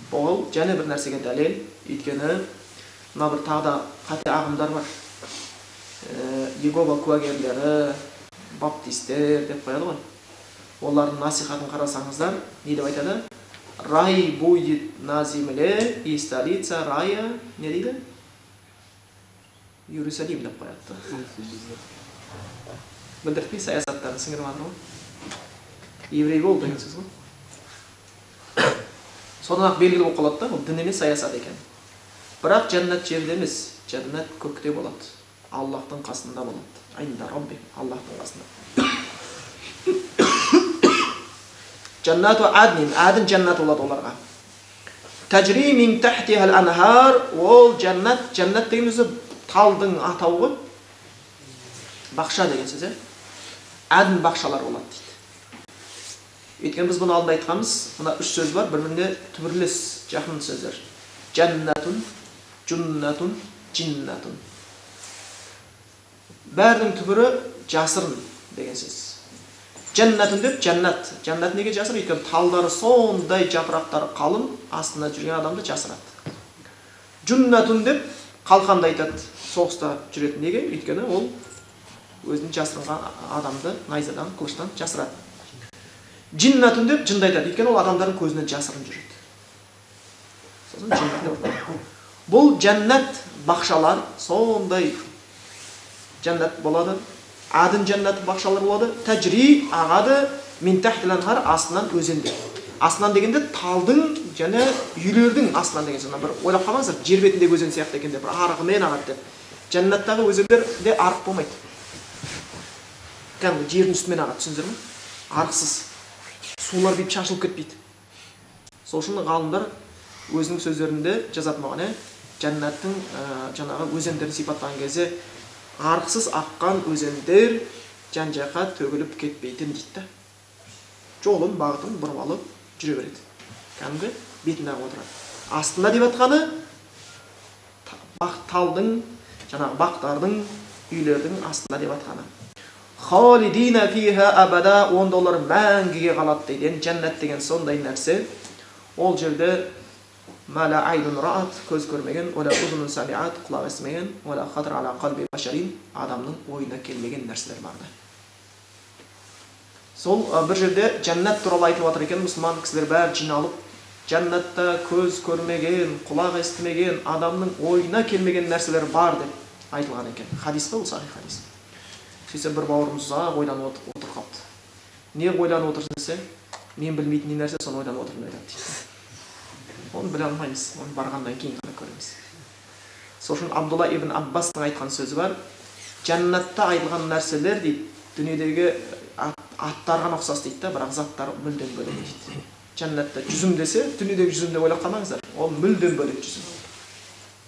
Бұл және бір нәрсеге дәлел, өйткені мына бір тағы да қате ағымдар бар. Иегова куәгерлері, баптистер деп қояды ғой. Олардың насихатын қарасаңыздар, не деп айтады? Рай будет на земле и столица рая, не дейді? Иерусалим деп қояды. Білдіртпей саясаттарын сіңіріп жатыр ғой. Еврей бол деген сөз ғой. Содан ақ белгілі болып қалады да, бұл дін емес саясат екен. Бірақ жаннат жерде емес, жаннат көкте болады. Аллахтың қасында болады. Айнда Рабби, Аллахтың қасында. Жаннату аднин, адын жаннат болады оларға. Тажри мин тахтихал анхар, ол жаннат, жаннат деген өзі талдың атауы. Бақша деген сөз, адын бақшалар болады дейді. Өйткені біз бұны алдында айтқанбыз, мына үш сөз бар, бір-біріне түбірлес, жақын сөздер. Жаннатун, джуннатун, джиннатун. бәрінің түбірі жасырын деген сөз. Жәннәтін деп жәннат. Жәннат неге жасыр? Өйткені талдары сондай, жапырақтары қалың, астында жүрген адамды жасырады. Жүннәтін деп қалқанды айтады. Соғыста жүретін неге? Өйткені ол өзінің жасырынған адамды найзадан, қылыштан жасырады. Джиннатун деп жынды айтады. Өйткені ол адамдардың көзінен жасырын жүреді. Сосын джиннат деп. Бұл жәннат бақшалар сондай жәннат болады. Адын жәннат бақшалар болады. Тәжри ағады мин тахтил анхар, астынан өзендер. Астынан дегенде талдың және үйлердің астынан деген сөз. Бір ойлап қалмаңыздар, жер бетіндегі өзен сияқты екен деп, бір арығымен ағады деп. Жәннаттағы өзендерде арық болмайды. Кәдімгі жердің үстімен ағады, түсіндіңіздер ме? Арықсыз. Сулар бейіп шашылып кетпейді. Сол үшін ғалымдар өзінің сөздерінде жазатын болған, жәннаттың жаңағы өзендерін сипаттаған кезде арықсыз аққан өзендер жан-жаққа төгіліп кетпейтін дейді. Жолын, бағытын бұрып алып жүре береді. Кәдімгі бетінде отырады. Астында деп атқаны талдың, жаңағы бақтардың, үйлердің астында деп атқаны. Халидина фиха абада, онда олар мәңгіге қалады дейді. Жәннат деген сондай нәрсе. Ол жерде мала айдун раат, көз көрмеген, ола узунун самиат, құлақ естімеген, ола хатыр ала қалби башарин, адамның ойына келмеген нәрселер барды. Сол бір жерде жәннат туралы айтып отыр екен, мұсылман кісілер бәрі жиналып, жәннатта көз көрмеген, құлақ естімеген, адамның ойына келмеген нәрселер бар деп айтылған екен. Хадис па, ол сахих хадис. Сөйтсе бір бауырымыз ұзақ ойланып отыр қалды. Не ойланып отырсың десе, мен білмейтін не нәрсе, соны ойланып отырмын айтады. Оны біле алмаймыз, оны барғандан кейін ғана көреміз. Сол үшін Абдулла ибн Аббастың айтқан сөзі бар. Жәннатта айтылған нәрселер дейді, дүниедегі аттарға ұқсас дейді да, бірақ заттар мүлдем бөлек дейді. Жәннатта жүзім десе, дүниедегі жүзім деп ойлап қалмаңыздар. Ол мүлдем бөлек жүзім.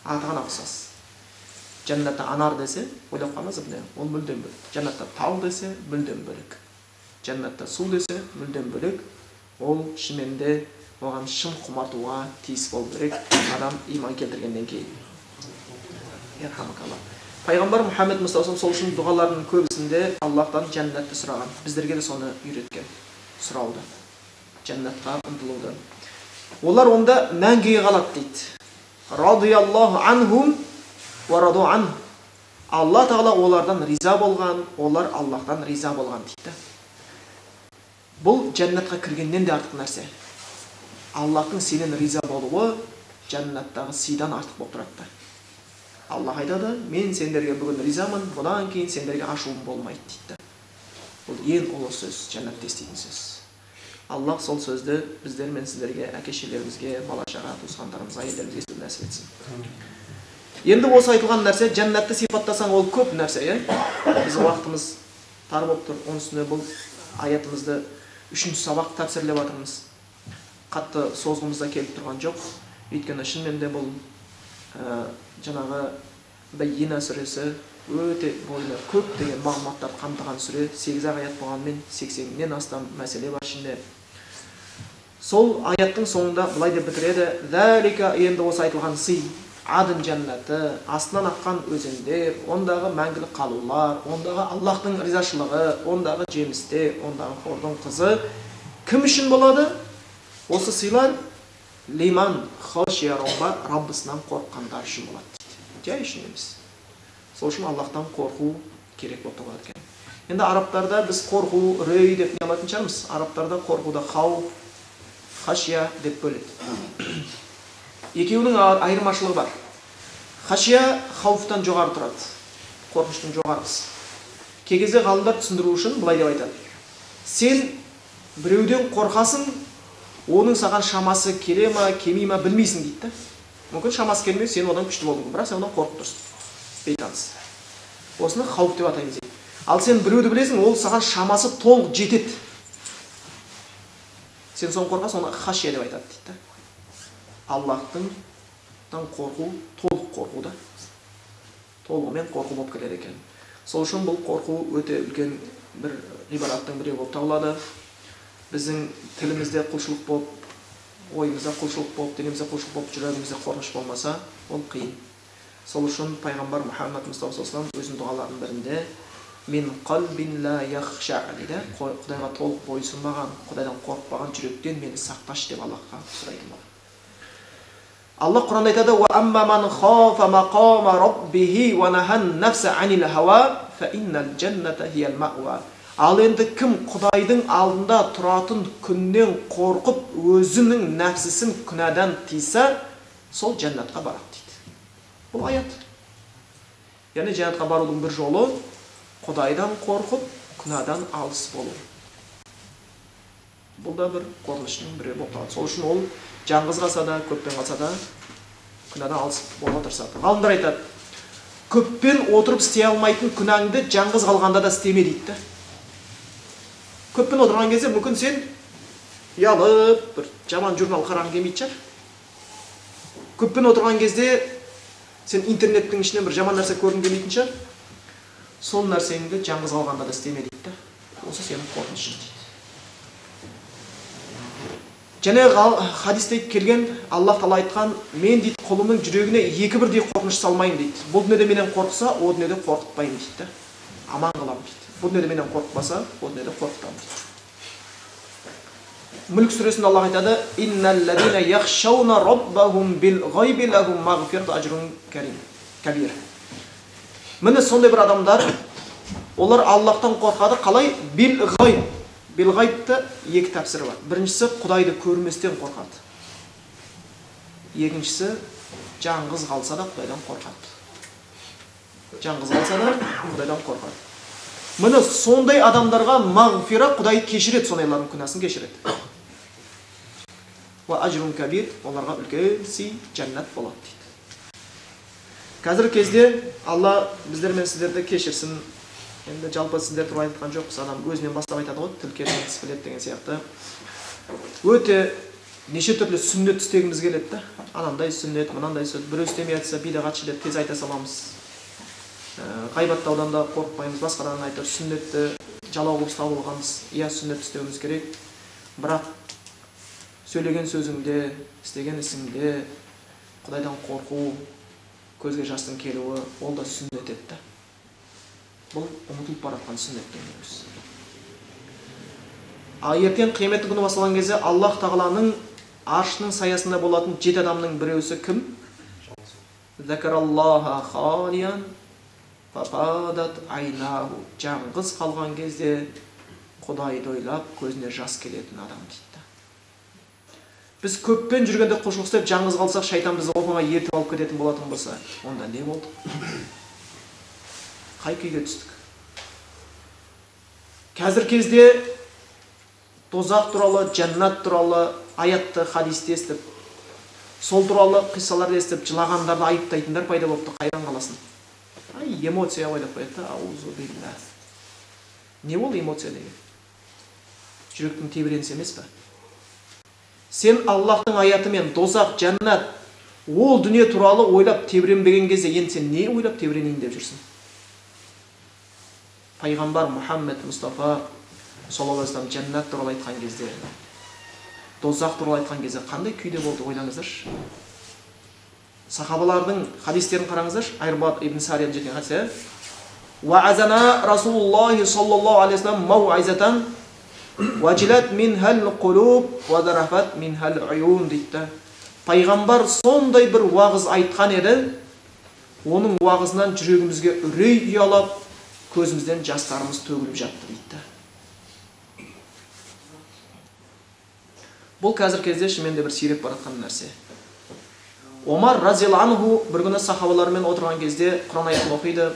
Атыған ұқсас. Жәннатта анар десе, ойлап қалмаңыздар, ол мүлдем бөлек. Жәннатта тау десе, мүлдем бөлек. Жәннатта су десе, мүлдем бөлек. Ол шынымен оған шын құмартуға тиіс болу керек, адам иман келтіргеннен кейін. Ярхамакалла. Пайғамбар Мұхаммед Мұстафа сол үшін дұғаларының көбісінде Аллахтан жәннатты сұраған. Біздерге де соны үйреткен. Сұрауды. Жәннатқа ұмтылуды. Олар онда мәңгіге қалады дейді. Радияллаху анхум ва раду ан. Алла Тағала олардан риза болған, олар Аллахтан риза болған дейді. Бұл жәннатқа кіргеннен де артық нәрсе. Аллахтың сенен риза болуы жәннаттағы сыйдан артық болып тұрады. Аллах айтады, мен сендерге бүгін ризамын, бұдан кейін сендерге ашуым болмайды дейді. Бұл ең ұлы сөз, жәннатта еститін сөз. Аллах сол сөзді біздер мен сіздерге, әке-шешелерімізге, бала-шаға, туысқандарымызға, елдерімізге естуді нәсіп етсін. Енді осы айтылған нәрсе, жәннатты сипаттасаң ол көп нәрсе, біз уақытымыз тар болып тұр. Оның үстіне бұл аятымызды 3-ші сабақ тәпсірлеп жатырмыз. Қатты созғымызда келіп тұрған жоқ. Өйткені шынымен де бұл жаңағы Бәйина сүресі өте бойына көп деген мағлұматтар қамтыған сүре. 8 аят болғанмен 80-нен астам мәселе бар ішінде. Сол аяттың соңында былай деп бітіреді: "Залика", енді осы айтылған сый, адын жәннаты, астынан аққан өзендер, ондағы мәңгілік қалулар, ондағы Аллахтың ризашылығы, ондағы жемістер, ондағы хордың қызы кім үшін болады? Осы сыйлар лиман хошия робба, Раббысынан қорыққандар үшін болады дейді. Жай үшін емес. Сол үшін Аллахтан қорқу керек болып табылады екен. Енді арабтарда біз қорқу, үрей деп не алатын шығармыз. Арабтарда қорқуда хауф, хашия деп бөледі. Екеуінің айырмашылығы бар. Хашия хауфтан жоғары тұрады. Қорқыныштың жоғарғысы. Кей кезде ғалымдар түсіндіру үшін былай деп айтады: сен біреуден қорқасың, оның саған шамасы келе ма, келмей ма білмейсің дейді. Мүмкін шамасы келмей, сен одан күшті болдың, бірақ сен одан қорқып тұрсың. Бейтаныс. Осыны хауф деп атаймыз. Ал сен біреуді білесің, ол саған шамасы толық жетеді. Сен соны қорқасың, оны хашия деп айтады дейді. Аллахтан қорқу, толық қорқу да. Толығымен қорқу болып келеді екен. Сол үшін бұл қорқу өте үлкен бір ғибараттың бірі болып табылады. Біздің тілімізде құлшылық болып, ойымызда құлшылық болып, денемізде құлшылық болып, жүрегімізде қорқыныш болмаса, ол қиын. Сол үшін пайғамбар Мұхаммад Мұстафа саллаллаху алейхи өзінің дұғаларының бірінде min qalbin la yakhsha дейді. Құдайға толық бойсынбаған, Құдайдан қорықпаған жүректен мені сақташы деп Аллахқа сұрайды. Аллах Құранда айтады: "Ва амма ман хафа мақама раббихи ва нахан нафса анил хава фа иннал джанната хиял маъва." Ал енді кім Құдайдың алдында тұратын күннен қорқып, өзінің нәпсісін күнәдан тыйса, сол жәннатқа барады дейді. Бұл аят. Яғни жәннатқа барудың бір жолы Құдайдан қорқып, күнәдан алыс болу. Бұл да бір қорқыныштың бірі болып қалады. Сол үшін ол жаңғыз қалса да, көппен қалса да күнәдан алыс болуға тырысады. Ғалымдар айтады: көппен отырып істей алмайтын күнәңді жаңғыз қалғанда да істеме дейді. Көппен отырған кезде мүмкін сен ұялып, бір жаман журнал қарағың келмейтін шығар. Көппен отырған кезде сен интернеттің ішінен бір жаман нәрсе көргің келмейтін шығар. Сол нәрсеңді жаңғыз қалғанда да істеме дейді. Осы сенің қорқынышың дейді. Және хадисте келген, Аллах Тағала айтқан: "Мен дейді құлымның жүрегіне екі бірдей қорқыныш салмаймын" дейді. Бұл дүниеде менен қорықса, о дүниеде қорқытпаймын дейді. Аман қаламын дейді. Бұл дүниеде менен қорықпаса, о дүниеде қорқытамын дейді. Мүлк сүресінде Аллах айтады: "Инналлазина яхшауна раббахум бил гайби лахум магфирату ажрун кабир." Міне сондай бір адамдар, олар Аллахтан қорқады. Қалай? Бил гайб. Бил гайбта екі тәпсірі бар. Біріншісі Құдайды көрместен қорқады. Екіншісі жаңғыз қалса да Құдайдан қорқады. Жаңғыз қалса да Құдайдан қорқады. Міне сондай адамдарға мағфира, Құдай кешіреді, сондайлардың күнәсін кешіреді. Ва ажрун кабир, оларға үлкен сый, жәннат болады дейді. Қазіргі кезде Алла біздер мен сіздерді кешірсін. Енді жалпы сіздер туралы айтқан жоқпыз, адам өзінен бастап айтады ғой, тіл кермес біледі деген сияқты. Өте неше түрлі сүннет істегіміз келеді да. Анандай сүннет, мынандай сүннет, біреу істемей айтса бидағатшы деп тез айта саламыз. Ғайбаттаудан да қорықпаймыз, басқадан айтыр, сүннетті жалау қылып ұстап алғанбыз. Иә, сүннет істеуіміз керек. Бірақ сөйлеген сөзіңде, істеген ісіңде Құдайдан қорқу, көзге жастың келуі, ол да сүннет етті. Бұл ұмытылып баратқан сүннеттен өзі. Ертең қияметтің күні басталған кезде Аллах Тағаланың аршының саясында болатын 7 адамның біреусі кім? Закараллаха халиян фафадат айнаху. Жаңғыз қалған кезде Құдайды ойлап көзіне жас келетін адам дейді. Біз көппен жүргенде құлшылық істеп жаңғыз қалсақ, шайтан бізді оп-оңай ертіп алып кететін болатын болса, онда не болды? Қай күйге түстік? Қазір кезде тозақ туралы, жәннат туралы аятты, хадисті естіп, сол туралы қиссаларды естіп, жылағандарды айыптайтындар пайда болыпты. Қайдан қаласың? Эмоция ойлап қояды. Аузу билла. Не ол эмоция деген? Жүректің тебіренісі емес пе? Сен Аллахтың аяты мен тозақ, жәннат, ол дүние туралы ойлап тебіренбеген кезде, енді сен не ойлап тебіренейін деп жүрсің? Пайғамбар Мұхаммед Мұстафа саллаллаху алейхи ва саллям жәннат туралы айтқан кезде, тозақ туралы айтқан кезде қандай күйде болды, ойлаңыздаршы. Сахабалардың хадистерін қараңыздаршы. Айрбат ибн Сариядан жеткен хадис. Ваазана Расулуллахи саллаллаху алейхи ва саллям мауизатан важилат минхал қулуб ва зарафат минхал уюн дейді. Пайғамбар сондай бір уағыз айтқан еді, оның уағызынан жүрегімізге үрей ұялап, көзімізден жастарымыз төгіліп жатты дейді. Бұл қазір кезде шынымен бір сиреп баратқан нәрсе. Омар разиаллаху анху бір күні сахабалармен отырған кезде Құран аятын оқиды.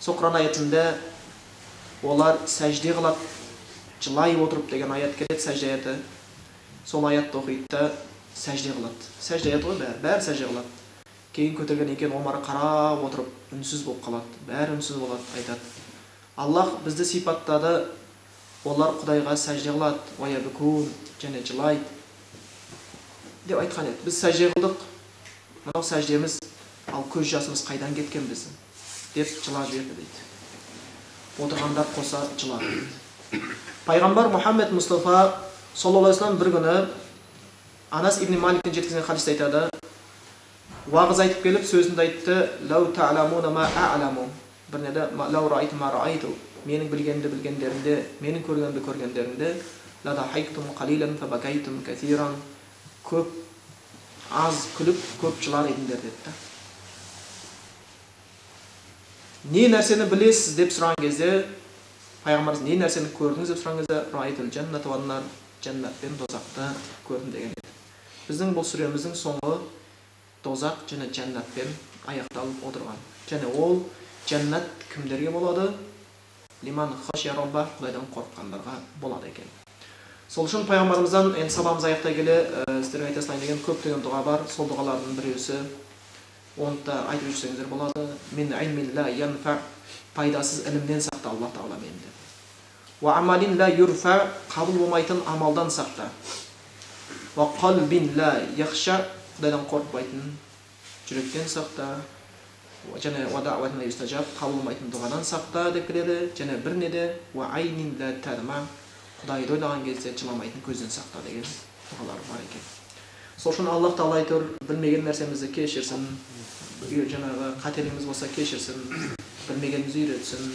Сол Құран аятында олар сәжде қылады, жылай отырып деген аят келеді, сәжде аяты. Сол аятты оқиды да сәжде қылады. Сәжде аяты ғой, бәрі сәжде қылады. Кейін көтерген екен, Омар қарап отырып үнсіз болып қалады. Бәрі үнсіз болады, айтады. Аллах бізді сипаттады, олар Құдайға сәжде қылады, уаябикун, және жылайды деп айтқан еді. Біз сәжде қылдық, мынау сәждеміз, ал көз жасымыз қайдан кеткен біздің деп жылап жіберді дейді. Отырғандар қоса жылады дейді. Пайғамбар Мұхаммед Мұстафа саллаллаху алейхи ва саллям бір күні Анас ибн Маликтен жеткізген хадисте айтады: Вағыз айтып келіп сөзінде айтты: "Лау та'ламуна ма а'ламу". Бірнеде "Лау раайту ма раайту". Менің білгенді білгендерінде, менің көргенді көргендерінде, "Ла дахайктум қалилан фа бакайтум касиран". Көп аз күліп, көп жылар едіңдер деді. Не нәрсені білесіз деп сұраған кезде, пайғамбарымыз не нәрсені көрдіңіз деп сұраған кезде, "Раайтул жаннат ва нар", жәннат пен тозақты көрдім деген еді. Біздің бұл сүреміздің соңы тозақ және жәннатпен аяқталып отырған. Және ол жәннат кімдерге болады? Лиман хашия робба, Құдайдан қорыққандарға болады екен. Сол үшін пайғамбарымыздан енді сабағымыз аяқтай келе сіздерге айта салайын деген көптеген дұға бар. Сол дұғалардың біреусі, оны да айтып жүрсеңіздер болады. Min ilmin la yanfa, пайдасыз ілімнен сақта Аллах Тағала менді. Wa amalin la yurfa, қабыл болмайтын амалдан сақта. Wa qalbin la yakhsha, Құдайдан қорықпайтын жүректен сақта. Және wa da'watin la yustajab, қабыл болмайтын дұғадан сақта деп келеді. Және бір неде wa aynin la tadma, Құдайды ойлаған кезде жыламайтын көзден сақта деген дұғалар бар екен. Сол үшін Аллах Тағала айтыр, білмеген нәрсемізді кешірсін, жаңағы қателігіміз болса кешірсін, білмегенімізді үйретсін,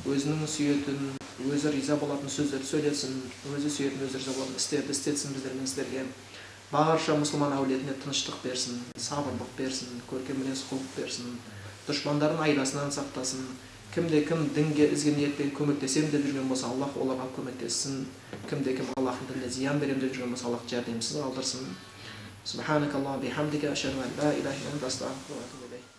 өзінің сүйетін, өзі риза болатын сөздерді сөйлетсін, өзі сүйетін, өзі риза болатын істерді істетсін біздер мен сіздерге. Барша мұсылман әулетіне тыныштық берсін, сабырлық берсін, көркем мінез құлық берсін, дұшпандарын айласынан сақтасын. Кімде-кім дінге ізгі ниетпен көмектесем деп жүрген болса, Аллах оларға көмектесsin. Кімде-кім Аллахтың дініне зиян берем деп жүрген болса, Аллах жәрдемсіз қалдырсын. Субханакаллаху бихамдика, ашһаду ан ла илаха илля анта, астағфирука ва атубу илейк.